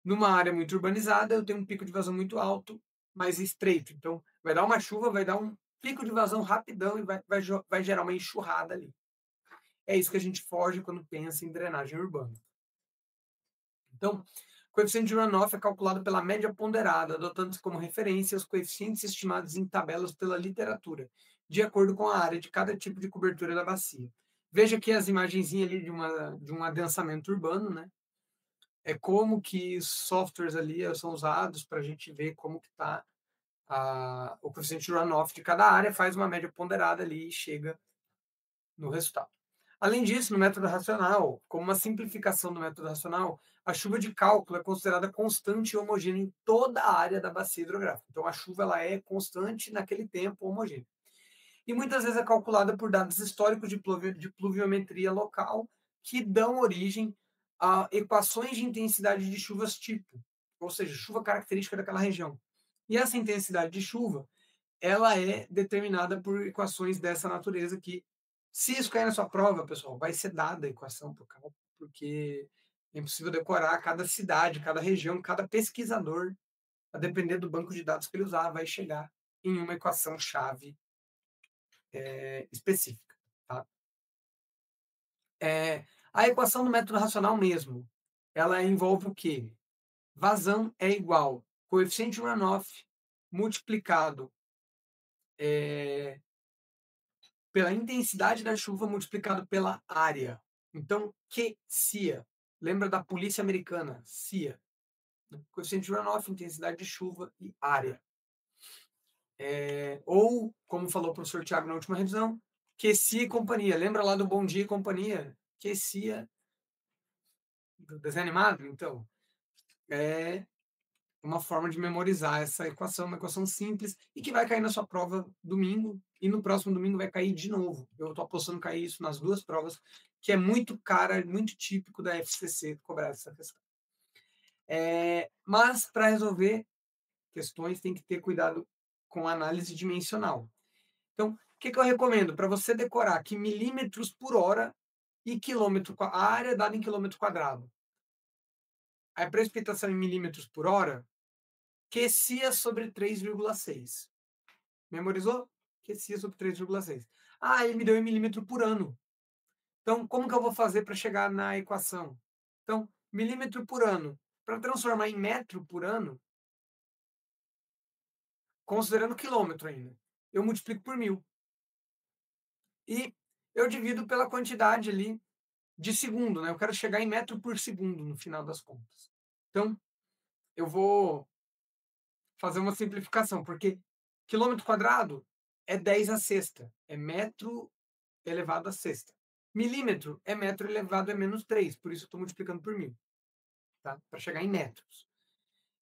Numa área muito urbanizada, eu tenho um pico de vazão muito alto, mais estreito. Então, vai dar uma chuva, vai dar um pico de vazão rapidão e vai gerar uma enxurrada ali. É isso que a gente foge quando pensa em drenagem urbana. Então, o coeficiente de runoff é calculado pela média ponderada, adotando-se como referência os coeficientes estimados em tabelas pela literatura, de acordo com a área de cada tipo de cobertura da bacia. Veja aqui as imagenzinhas ali de um adensamento urbano, né? É como que softwares ali são usados para a gente ver como que está o coeficiente de runoff de cada área, faz uma média ponderada ali e chega no resultado. Além disso, no método racional, como uma simplificação do método racional, a chuva de cálculo é considerada constante e homogênea em toda a área da bacia hidrográfica. Então, a chuva ela é constante naquele tempo homogênea. E muitas vezes é calculada por dados históricos de pluviometria local que dão origem a equações de intensidade de chuvas tipo, ou seja, chuva característica daquela região. E essa intensidade de chuva ela é determinada por equações dessa natureza que, se isso cair na sua prova, pessoal, vai ser dada a equação por cálculo, porque é impossível decorar cada cidade, cada região, cada pesquisador, a depender do banco de dados que ele usar, vai chegar em uma equação-chave específica. Tá? A equação do método racional mesmo, ela envolve o quê? Vazão é igual coeficiente de runoff multiplicado pela intensidade da chuva multiplicado pela área. Então, QCIA. Lembra da polícia americana? CIA. Coeficiente de runoff, intensidade de chuva e área. Ou, como falou o professor Tiago na última revisão, QCIA e companhia. Lembra lá do Bom Dia e Companhia? QCIA do desenho animado? Então, é uma forma de memorizar essa equação, uma equação simples e que vai cair na sua prova domingo e no próximo domingo vai cair de novo. Eu estou apostando cair isso nas duas provas, que é muito cara, muito típico da FCC cobrar essa questão. Mas para resolver questões tem que ter cuidado com a análise dimensional. Então, o que eu recomendo? Para você decorar que milímetros por hora e quilômetro, a área é dada em quilômetro quadrado. A precipitação em milímetros por hora, QCIA sobre 3,6. Memorizou? QCIA sobre 3,6. Ah, ele me deu em milímetro por ano. Então, como que eu vou fazer para chegar na equação? Então, milímetro por ano. Para transformar em metro por ano, considerando quilômetro ainda, eu multiplico por 1000. E eu divido pela quantidade ali de segundo, né? Eu quero chegar em metro por segundo no final das contas. Então, eu vou fazer uma simplificação, porque quilômetro quadrado é 10 a sexta, é metro elevado a sexta. Milímetro é metro elevado a menos 3, por isso eu estou multiplicando por 1000, tá? Para chegar em metros.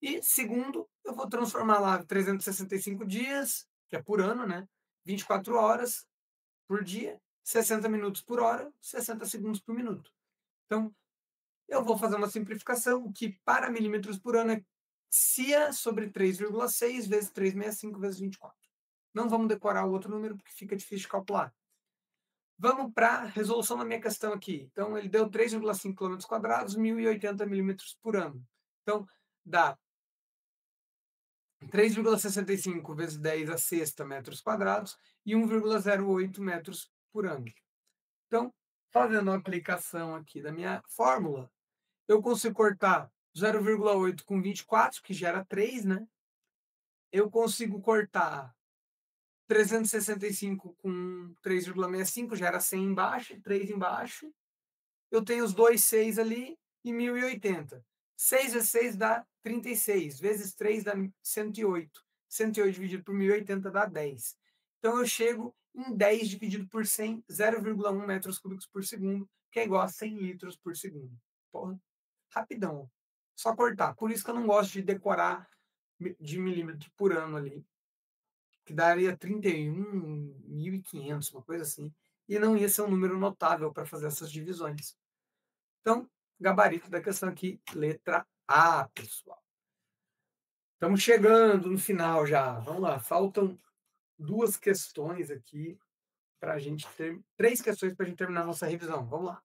E segundo, eu vou transformar lá 365 dias, que é por ano, né? 24 horas por dia, 60 minutos por hora, 60 segundos por minuto. Então, eu vou fazer uma simplificação que para milímetros por ano é CIA sobre 3,6 vezes 365 vezes 24. Não vamos decorar o outro número porque fica difícil de calcular. Vamos para a resolução da minha questão aqui. Então, ele deu 3,5 km², 1.080 milímetros por ano. Então, dá 3,65 vezes 10 a sexta metros quadrados e 1,08 metros por ano. Então, fazendo a aplicação aqui da minha fórmula, eu consigo cortar 0,8 com 24, que gera 3, né? Eu consigo cortar 365 com 3,65, gera 100 embaixo, 3 embaixo. Eu tenho os dois 6 ali e 1080. 6 vezes 6 dá 36, vezes 3 dá 108. 108 dividido por 1080 dá 10. Então eu chego em 10 dividido por 100, 0,1 metros cúbicos por segundo, que é igual a 100 litros por segundo. Porra, rapidão. Só cortar. Por isso que eu não gosto de decorar de milímetro por ano ali, que daria 31.500, uma coisa assim, e não ia ser um número notável para fazer essas divisões. Então, gabarito da questão aqui, letra A, pessoal. Estamos chegando no final já. Vamos lá, faltam duas questões aqui para a gente ter. Três questões para a gente terminar a nossa revisão. Vamos lá.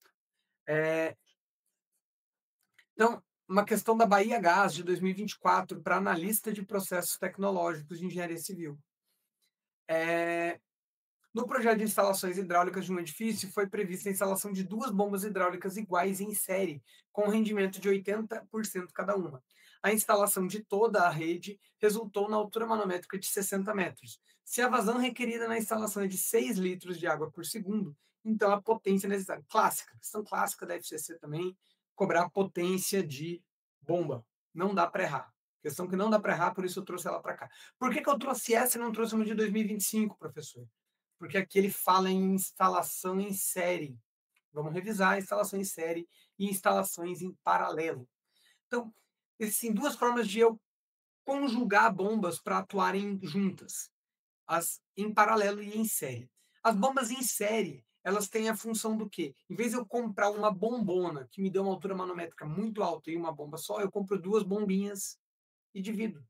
Então, uma questão da Bahia Gás de 2024 para analista de processos tecnológicos de engenharia civil. No projeto de instalações hidráulicas de um edifício, foi prevista a instalação de duas bombas hidráulicas iguais em série, com rendimento de 80% cada uma. A instalação de toda a rede resultou na altura manométrica de 60 metros. Se a vazão requerida na instalação é de 6 litros de água por segundo, então a potência necessária. Clássica, questão clássica da FCC também, cobrar a potência de bomba. Não dá para errar. Questão que não dá para errar, por isso eu trouxe ela para cá. Por que eu trouxe essa e não trouxe uma de 2025, professor? Porque aqui ele fala em instalação em série. Vamos revisar a instalação em série e instalações em paralelo. Então, existem duas formas de eu conjugar bombas para atuarem juntas, as em paralelo e em série. As bombas em série, elas têm a função do quê? Em vez de eu comprar uma bombona que me dê uma altura manométrica muito alta e uma bomba só, eu compro duas bombinhas e divido.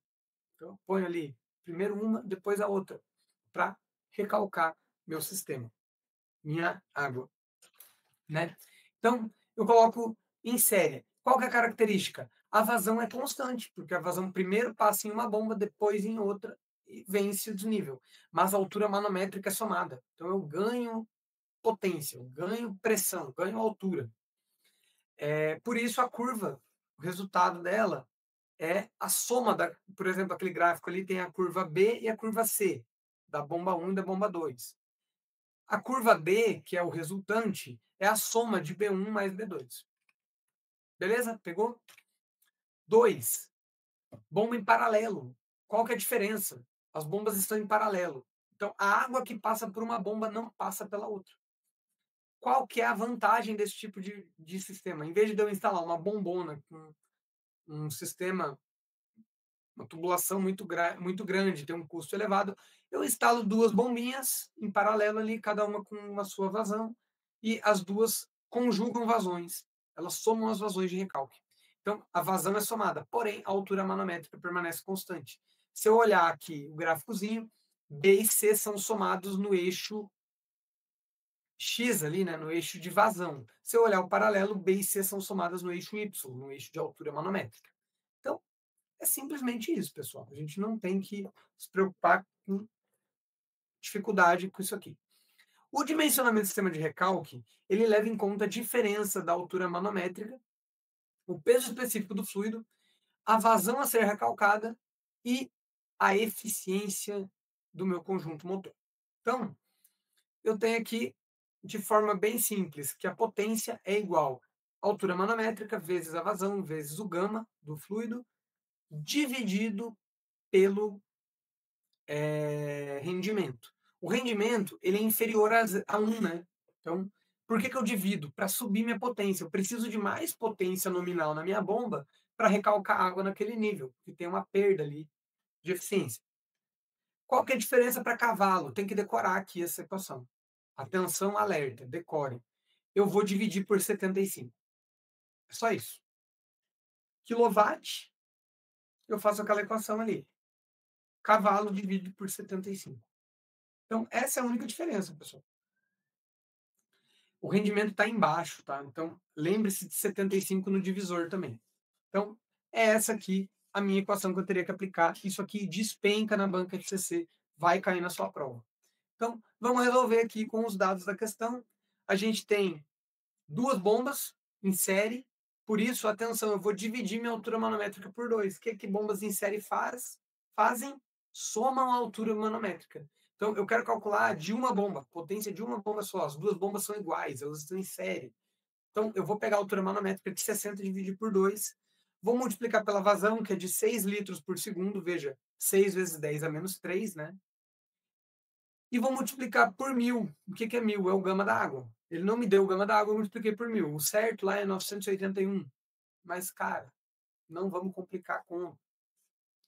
Então, eu ponho ali primeiro uma, depois a outra, para recalcar meu sistema, minha água, né? Então, eu coloco em série. Qual que é a característica? A vazão é constante, porque a vazão primeiro passa em uma bomba, depois em outra, e vence o desnível. Mas a altura manométrica é somada. Então, eu ganho potência, eu ganho pressão, ganho altura. Por isso, a curva, o resultado dela é a soma da, por exemplo, aquele gráfico ali tem a curva B e a curva C, da bomba 1 e da bomba 2. A curva B, que é o resultante, é a soma de B1 mais B2. Beleza? Pegou? 2. Bomba em paralelo. Qual que é a diferença? As bombas estão em paralelo. Então, a água que passa por uma bomba não passa pela outra. Qual que é a vantagem desse tipo de sistema? Em vez de eu instalar uma bombona com um sistema, uma tubulação muito grande, tem um custo elevado, eu instalo duas bombinhas em paralelo ali, cada uma com uma sua vazão, e as duas conjugam vazões, elas somam as vazões de recalque. Então, a vazão é somada, porém, a altura manométrica permanece constante. Se eu olhar aqui o gráficozinho, B e C são somados no eixo X ali, né, no eixo de vazão. Se eu olhar o paralelo, B e C são somadas no eixo Y, no eixo de altura manométrica. Então, é simplesmente isso, pessoal. A gente não tem que se preocupar com dificuldade com isso aqui. O dimensionamento do sistema de recalque, ele leva em conta a diferença da altura manométrica, o peso específico do fluido, a vazão a ser recalcada e a eficiência do meu conjunto motor. Então, eu tenho aqui, de forma bem simples, que a potência é igual à altura manométrica vezes a vazão vezes o gama do fluido, dividido pelo rendimento. O rendimento ele é inferior a 1, né? Então, por que eu divido? Para subir minha potência. Eu preciso de mais potência nominal na minha bomba para recalcar água naquele nível, que tem uma perda ali de eficiência. Qual que é a diferença para cavalo? Tem que decorar aqui essa equação. Atenção, alerta, decore. Eu vou dividir por 75. É só isso. Quilowatt, eu faço aquela equação ali. Cavalo divide por 75. Então, essa é a única diferença, pessoal. O rendimento está embaixo, tá? Então, lembre-se de 75 no divisor também. Então, é essa aqui a minha equação que eu teria que aplicar. Isso aqui despenca na banca FCC, vai cair na sua prova. Então, vamos resolver aqui com os dados da questão. A gente tem duas bombas em série, por isso, atenção, eu vou dividir minha altura manométrica por 2. O que bombas em série fazem? Somam a altura manométrica. Então, eu quero calcular de uma bomba, potência de uma bomba só. As duas bombas são iguais, elas estão em série. Então, eu vou pegar a altura manométrica de 60 e dividir por 2. Vou multiplicar pela vazão, que é de 6 litros por segundo. Veja, 6 vezes 10 a menos 3, né? E vou multiplicar por 1000. O que é 1000? É o gama da água. Ele não me deu o gama da água, eu multipliquei por 1000. O certo lá é 981. Mas, cara, não vamos complicar com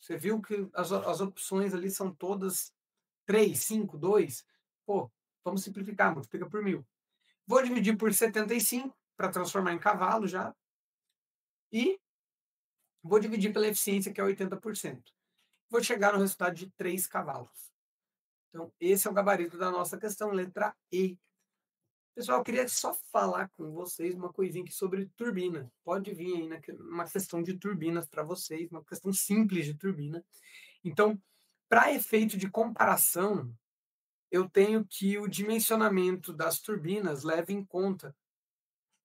Você viu que as opções ali são todas 3, 5, 2. Pô, vamos simplificar, multiplica por 1000. Vou dividir por 75 para transformar em cavalo já. E vou dividir pela eficiência, que é 80%. Vou chegar no resultado de 3 cavalos. Então, esse é o gabarito da nossa questão, letra E. Pessoal, eu queria só falar com vocês uma coisinha aqui sobre turbina. Pode vir aí uma questão de turbinas para vocês, uma questão simples de turbina. Então, para efeito de comparação, eu tenho que o dimensionamento das turbinas leva em conta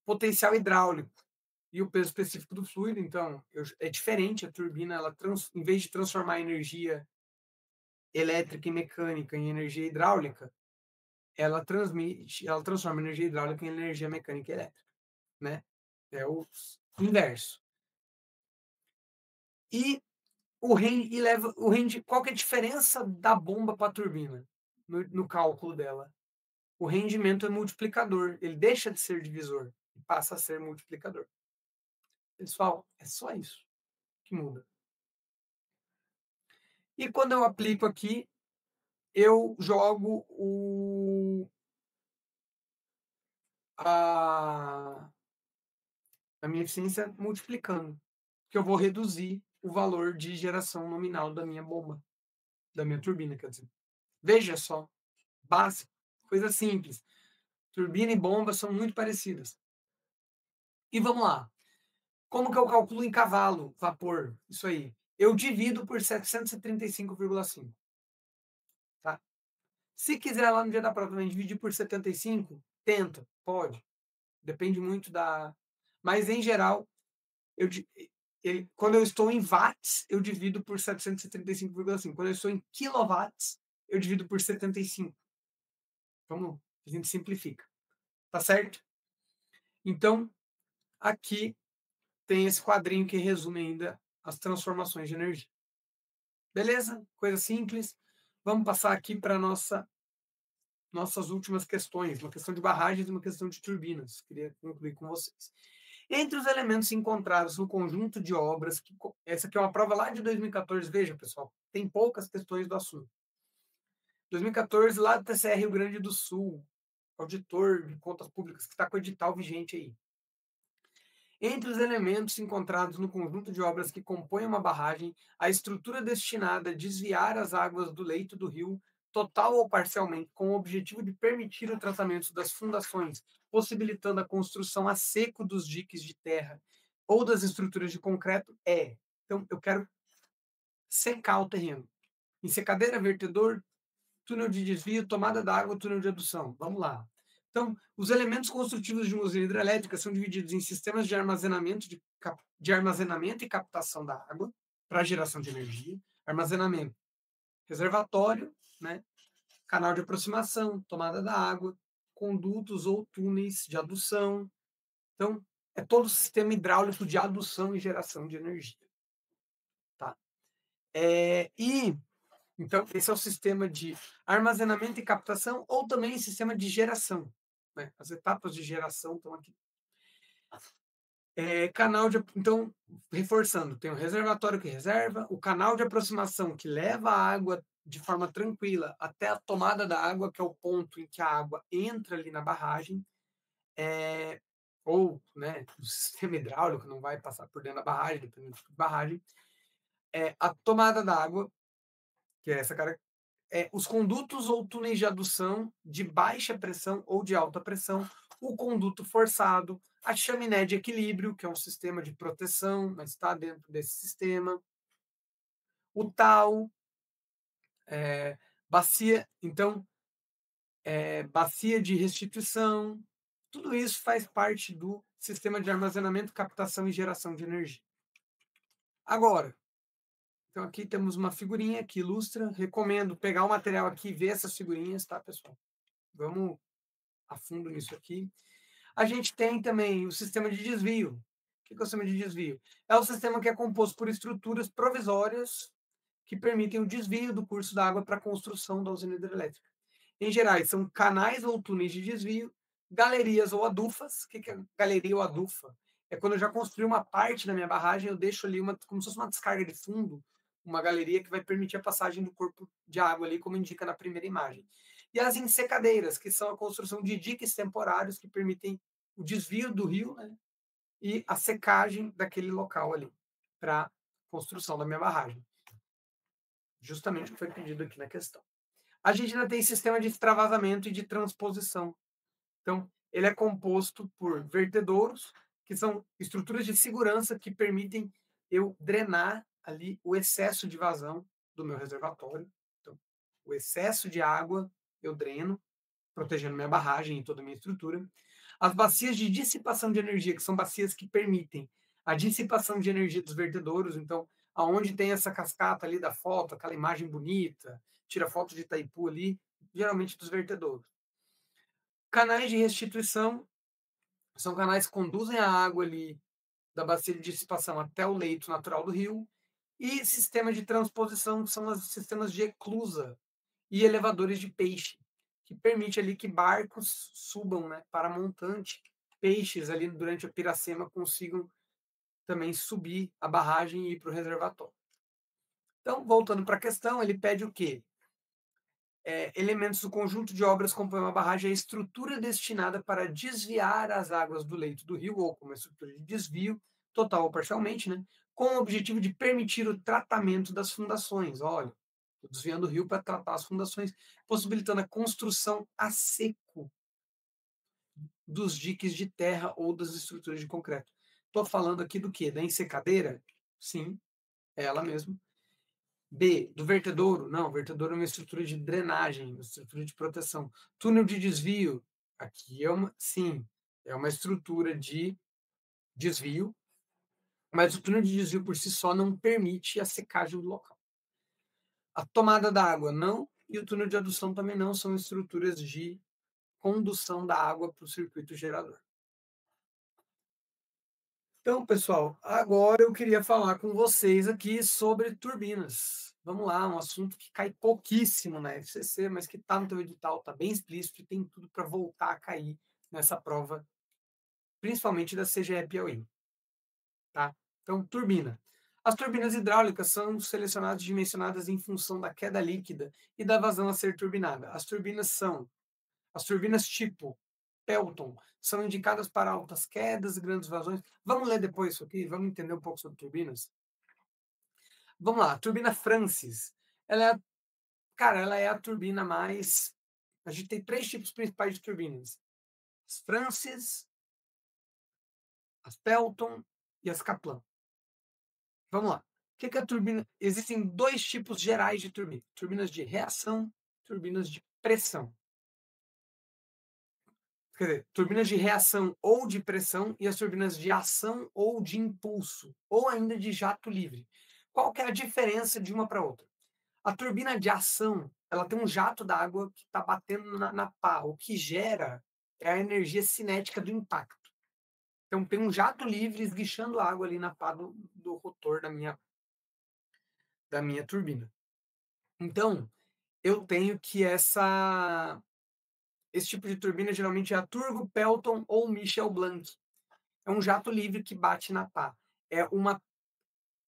potencial hidráulico e o peso específico do fluido. Então, é diferente a turbina, em vez de transformar energia elétrica e mecânica em energia hidráulica, ela transforma energia hidráulica em energia mecânica e elétrica, né? É o inverso. E qual que é a diferença da bomba para a turbina no cálculo dela? O rendimento é multiplicador, ele deixa de ser divisor e passa a ser multiplicador. Pessoal, é só isso que muda. E quando eu aplico aqui, eu jogo a minha eficiência multiplicando, que eu vou reduzir o valor de geração nominal da minha bomba, da minha turbina, quer dizer. Veja só, básico, coisa simples. Turbina e bomba são muito parecidas. E vamos lá. Como que eu calculo em cavalo, vapor? Isso aí. Eu divido por 735,5. Tá? Se quiser lá no dia da prova também dividir por 75, tenta, pode. Depende muito da. Mas em geral, eu, quando eu estou em watts, eu divido por 735,5. Quando eu estou em quilowatts, eu divido por 75. Vamos, a gente simplifica. Tá certo? Então, aqui tem esse quadrinho que resume ainda as transformações de energia. Beleza? Coisa simples. Vamos passar aqui para nossas últimas questões, uma questão de barragens e uma questão de turbinas. Queria concluir com vocês. Entre os elementos encontrados no conjunto de obras, essa aqui é uma prova lá de 2014, veja, pessoal, tem poucas questões do assunto. 2014, lá do TCE Rio Grande do Sul, auditor de contas públicas, que está com o edital vigente aí. Entre os elementos encontrados no conjunto de obras que compõem uma barragem, a estrutura destinada a desviar as águas do leito do rio, total ou parcialmente, com o objetivo de permitir o tratamento das fundações, possibilitando a construção a seco dos diques de terra ou das estruturas de concreto, é. Então, eu quero secar o terreno. Ensecadeira, vertedor, túnel de desvio, tomada d'água, túnel de adução. Vamos lá. Então, os elementos construtivos de uma usina hidrelétrica são divididos em sistemas de armazenamento, de armazenamento e captação da água para geração de energia, armazenamento, reservatório, né, canal de aproximação, tomada da água, condutos ou túneis de adução. Então, é todo o sistema hidráulico de adução e geração de energia. Tá? Então, esse é o sistema de armazenamento e captação, ou também sistema de geração. Né? As etapas de geração estão aqui. Então, reforçando, tem o reservatório que reserva, o canal de aproximação que leva a água de forma tranquila até a tomada da água, que é o ponto em que a água entra ali na barragem, ou né, o sistema hidráulico não vai passar por dentro da barragem, dependendo do tipo de barragem. A tomada da água, que é essa cara, os condutos ou túneis de adução de baixa pressão ou de alta pressão, o conduto forçado, a chaminé de equilíbrio, que é um sistema de proteção, mas está dentro desse sistema, o tal, bacia, então, bacia de restituição, tudo isso faz parte do sistema de armazenamento, captação e geração de energia. Agora, então aqui temos uma figurinha que ilustra, recomendo pegar o material aqui e ver essas figurinhas, tá, pessoal? Vamos a fundo nisso aqui. A gente tem também o sistema de desvio. O que é o sistema de desvio? É o sistema que é composto por estruturas provisórias que permitem o desvio do curso da água para a construção da usina hidrelétrica. Em geral, são canais ou túneis de desvio, galerias ou adufas. O que é galeria ou adufa? É quando eu já construí uma parte da minha barragem, eu deixo ali como se fosse uma descarga de fundo, uma galeria que vai permitir a passagem do corpo de água ali, como indica na primeira imagem. E as ensecadeiras, que são a construção de diques temporários que permitem o desvio do rio, né, e a secagem daquele local ali para construção da minha barragem. Justamente o que foi pedido aqui na questão. A gente ainda tem sistema de extravasamento e de transposição. Então, ele é composto por vertedouros, que são estruturas de segurança que permitem eu drenar ali o excesso de vazão do meu reservatório. Então, o excesso de água eu dreno, protegendo minha barragem e toda a minha estrutura. As bacias de dissipação de energia, que são bacias que permitem a dissipação de energia dos vertedouros. Então, aonde tem essa cascata ali da foto, aquela imagem bonita, tira foto de Itaipu ali, geralmente dos vertedouros. Canais de restituição são canais que conduzem a água ali da bacia de dissipação até o leito natural do rio. E sistemas de transposição, que são os sistemas de eclusa e elevadores de peixe, que permite ali que barcos subam, né, para a montante, peixes ali durante a piracema consigam também subir a barragem e ir para o reservatório. Então, voltando para a questão, ele pede o quê? Elementos do conjunto de obras compõem uma barragem, a estrutura destinada para desviar as águas do leito do rio, ou como uma estrutura de desvio, total ou parcialmente, né, com o objetivo de permitir o tratamento das fundações. Olha, estou desviando o rio para tratar as fundações, possibilitando a construção a seco dos diques de terra ou das estruturas de concreto. Estou falando aqui do quê? Da ensecadeira? Sim, é ela mesmo. B, do vertedouro? Não, o vertedouro é uma estrutura de drenagem, uma estrutura de proteção. Túnel de desvio? Aqui sim, é uma estrutura de desvio, mas o túnel de desvio por si só não permite a secagem do local. A tomada da água não, e o túnel de adução também não, são estruturas de condução da água para o circuito gerador. Então, pessoal, agora eu queria falar com vocês aqui sobre turbinas. Vamos lá, um assunto que cai pouquíssimo na FCC, mas que está no teu edital, está bem explícito e tem tudo para voltar a cair nessa prova, principalmente da CGE Piauí. Tá? Então, turbina. As turbinas hidráulicas são selecionadas e dimensionadas em função da queda líquida e da vazão a ser turbinada. As turbinas tipo Pelton são indicadas para altas quedas e grandes vazões. Vamos ler depois isso aqui? Vamos entender um pouco sobre turbinas? Vamos lá, a turbina Francis. Ela é a turbina mais... A gente tem 3 tipos principais de turbinas. As Francis, as Pelton e as Kaplan. Vamos lá. O que é a turbina? Existem 2 tipos gerais de turbina. Turbinas de reação, turbinas de pressão. Quer dizer, turbinas de reação ou de pressão e as turbinas de ação ou de impulso, ou ainda de jato livre. Qual que é a diferença de uma para outra? A turbina de ação, ela tem um jato d'água que está batendo na pá. O que gera é a energia cinética do impacto. Então, tem um jato livre esguichando água ali na pá do rotor da minha turbina. Então, eu tenho que esse tipo de turbina geralmente é a Turbo, Pelton ou Michel Blanc. É um jato livre que bate na pá. É uma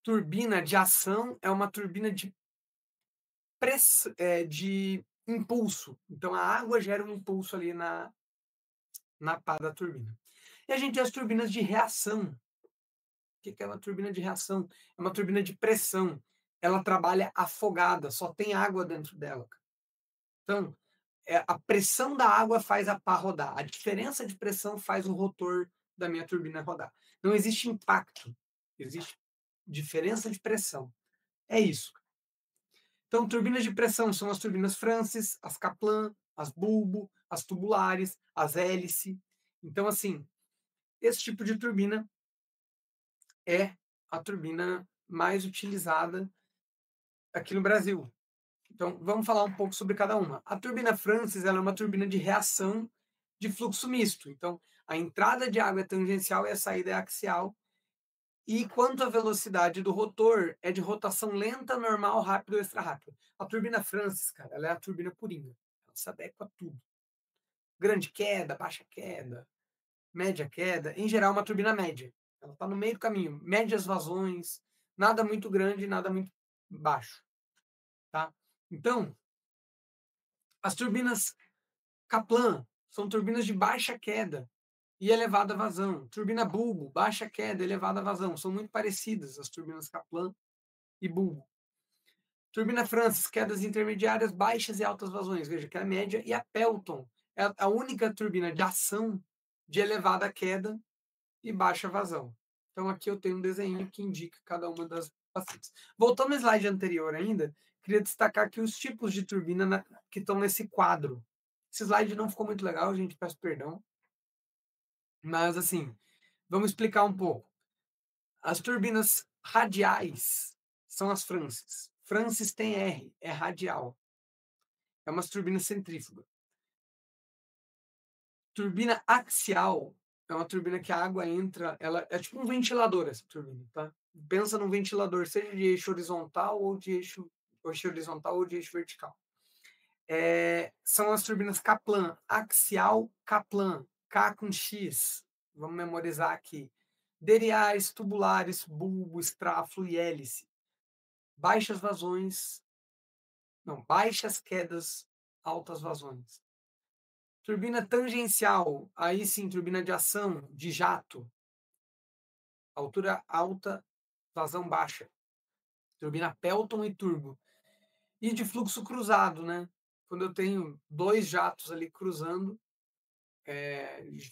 turbina de ação, é uma turbina de impulso. Então a água gera um impulso ali na pá da turbina. E a gente tem as turbinas de reação. O que é uma turbina de reação? É uma turbina de pressão. Ela trabalha afogada, só tem água dentro dela. Então, a pressão da água faz a pá rodar. A diferença de pressão faz o rotor da minha turbina rodar. Não existe impacto, existe diferença de pressão. É isso. Então, turbinas de pressão são as turbinas Francis, as Kaplan, as Bulbo, as tubulares, as hélice. Então, assim, esse tipo de turbina é a turbina mais utilizada aqui no Brasil. Então, vamos falar um pouco sobre cada uma. A turbina Francis ela é uma turbina de reação de fluxo misto. Então, a entrada de água é tangencial e a saída é axial. E quanto à velocidade do rotor, é de rotação lenta, normal, rápido ou extra rápido. A turbina Francis, cara, ela é a turbina coringa. Ela se adequa a tudo. Grande queda, baixa queda, média queda. Em geral, uma turbina média. Ela está no meio do caminho. Médias vazões, nada muito grande, nada muito baixo, tá? Então, as turbinas Kaplan são turbinas de baixa queda e elevada vazão. Turbina bulbo, baixa queda, elevada vazão. São muito parecidas as turbinas Kaplan e bulbo. Turbina Francis, quedas intermediárias, baixas e altas vazões. Veja que é a média. E a Pelton é a única turbina de ação de elevada queda e baixa vazão. Então aqui eu tenho um desenho que indica cada uma das facetas. Voltando ao slide anterior ainda, queria destacar aqui os tipos de turbina que estão nesse quadro. Esse slide não ficou muito legal, gente, peço perdão. Mas assim, vamos explicar um pouco. As turbinas radiais são as Francis. Francis tem R, é radial. É uma turbina centrífuga. Turbina axial é uma turbina que a água entra, ela é tipo um ventilador essa turbina, tá? Pensa num ventilador, seja de eixo horizontal ou de eixo horizontal ou de eixo vertical. São as turbinas Kaplan, axial Kaplan, K com X. Vamos memorizar aqui. Deriais, tubulares, bulbo, estraflo e hélice. Baixas vazões, não, baixas quedas, altas vazões. Turbina tangencial, aí sim, turbina de ação, de jato. Altura alta, vazão baixa. Turbina Pelton e turbo. E de fluxo cruzado, né? Quando eu tenho dois jatos ali cruzando,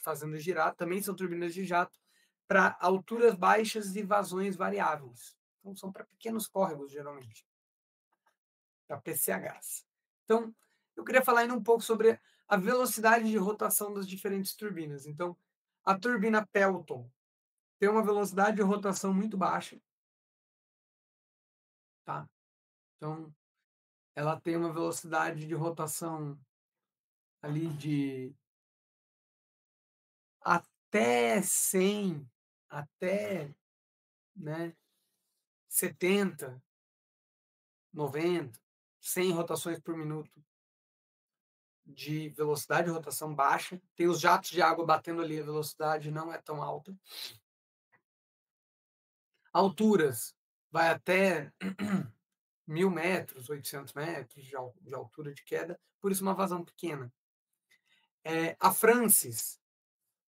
fazendo girar, também são turbinas de jato, para alturas baixas e vazões variáveis. Então, são para pequenos córregos, geralmente, para PCHs. Então, eu queria falar ainda um pouco sobre a velocidade de rotação das diferentes turbinas. Então, a turbina Pelton tem uma velocidade de rotação muito baixa, tá? Então, ela tem uma velocidade de rotação ali de até 100, até, né, 70, 90, 100 rotações por minuto de velocidade de rotação baixa. Tem os jatos de água batendo ali, a velocidade não é tão alta. Alturas vai até 1.000 metros, 800 metros de altura de queda, por isso uma vazão pequena. A Francis,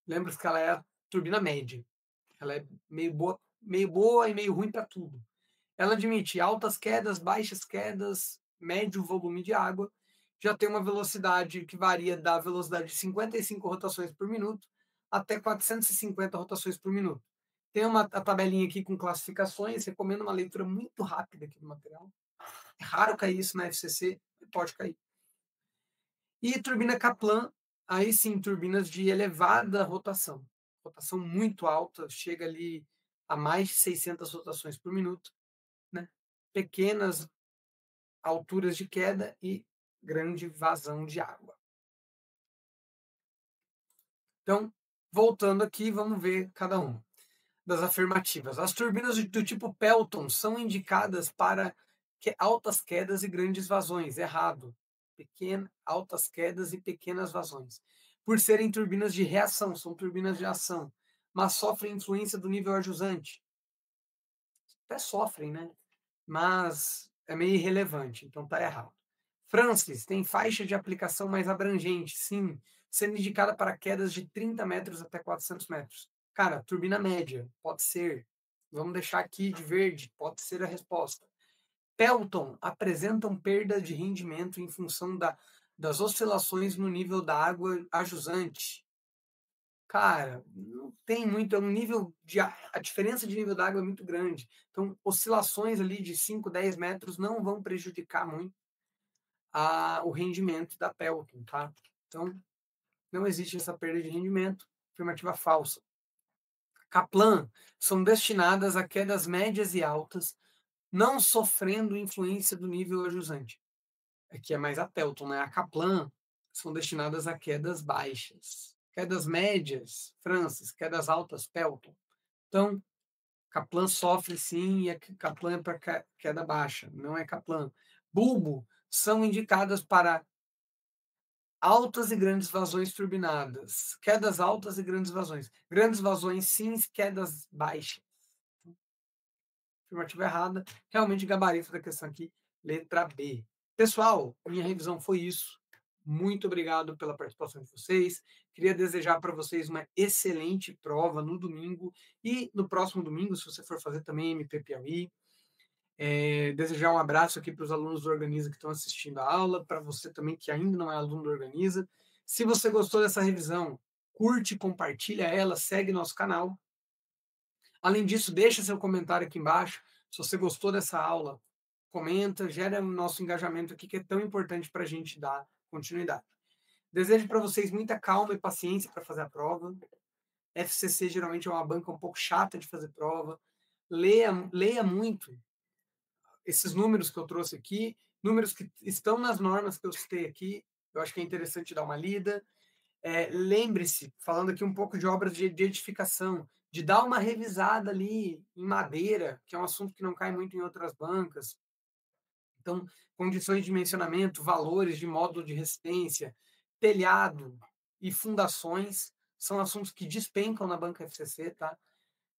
lembra que ela é a turbina média. Ela é meio boa e meio ruim para tudo. Ela admite altas quedas, baixas quedas, médio volume de água, já tem uma velocidade que varia da velocidade de 55 rotações por minuto até 450 rotações por minuto. Tem a tabelinha aqui com classificações, recomendo uma leitura muito rápida aqui do material. É raro cair isso na FCC, pode cair. E turbina Kaplan, aí sim, turbinas de elevada rotação. Rotação muito alta, chega ali a mais de 600 rotações por minuto, né? Pequenas alturas de queda e grande vazão de água. Então, voltando aqui, vamos ver cada uma das afirmativas. As turbinas do tipo Pelton são indicadas para altas quedas e grandes vazões. Errado. Altas quedas e pequenas vazões. Por serem turbinas de reação, são turbinas de ação, mas sofrem influência do nível ajusante. Até sofrem, né? Mas é meio irrelevante, então tá errado. Francis tem faixa de aplicação mais abrangente, sim, sendo indicada para quedas de 30 metros até 400 metros. Cara, turbina média, pode ser. Vamos deixar aqui de verde, pode ser a resposta. Pelton apresentam perda de rendimento em função das oscilações no nível da água a jusante. Cara, não tem muito, é um nível de a diferença de nível da água é muito grande. Então, oscilações ali de 5, 10 metros não vão prejudicar muito o rendimento da Pelton, tá? Então, não existe essa perda de rendimento. Afirmativa falsa. Kaplan são destinadas a quedas médias e altas, não sofrendo influência do nível ajusante. Aqui é mais a Pelton, né? A Kaplan são destinadas a quedas baixas. Quedas médias, Francis. Quedas altas, Pelton. Então, Kaplan sofre sim e a Kaplan é para queda baixa, não é Kaplan. Bulbo são indicadas para altas e grandes vazões turbinadas. Quedas altas e grandes vazões. Grandes vazões sim, quedas baixas. afirmativa errada, realmente gabarito da questão aqui, letra B. Pessoal, minha revisão foi isso. Muito obrigado pela participação de vocês. Queria desejar para vocês uma excelente prova no domingo e no próximo domingo, se você for fazer também MP Piauí. Desejar um abraço aqui para os alunos do Organiza que estão assistindo a aula, para você também que ainda não é aluno do Organiza. Se você gostou dessa revisão, curte, compartilha ela, segue nosso canal. Além disso, deixa seu comentário aqui embaixo. Se você gostou dessa aula, comenta, gera o nosso engajamento aqui, que é tão importante para a gente dar continuidade. Desejo para vocês muita calma e paciência para fazer a prova. FCC geralmente é uma banca um pouco chata de fazer prova. Leia muito esses números que eu trouxe aqui, números que estão nas normas que eu citei aqui. Eu acho que é interessante dar uma lida. Lembre-se, falando aqui um pouco de obras de edificação, de dar uma revisada ali em madeira, que é um assunto que não cai muito em outras bancas. Então, condições de dimensionamento, valores de módulo de resistência, telhado e fundações são assuntos que despencam na banca FCC, tá?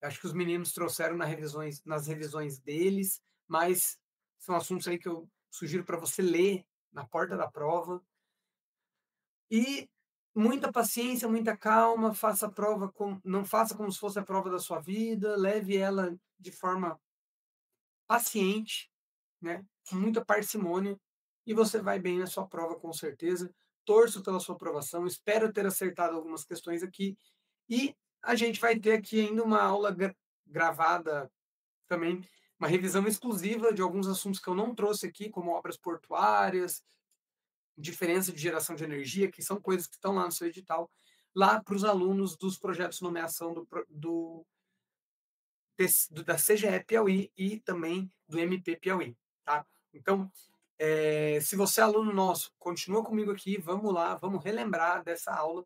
Acho que os meninos trouxeram nas revisões deles, mas são assuntos aí que eu sugiro para você ler na porta da prova. E muita paciência, muita calma, faça a prova não faça como se fosse a prova da sua vida, leve ela de forma paciente, né? Com muita parcimônia, e você vai bem na sua prova com certeza. Torço pela sua aprovação, espero ter acertado algumas questões aqui, e a gente vai ter aqui ainda uma aula gravada também, uma revisão exclusiva de alguns assuntos que eu não trouxe aqui, como obras portuárias, diferença de geração de energia, que são coisas que estão lá no seu edital, lá para os alunos dos projetos de nomeação da CGE Piauí e também do MP Piauí, tá? Então, se você é aluno nosso, continua comigo aqui, vamos lá, vamos relembrar dessa aula,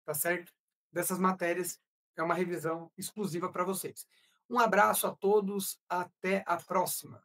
tá certo? Dessas matérias, é uma revisão exclusiva para vocês. Um abraço a todos, até a próxima.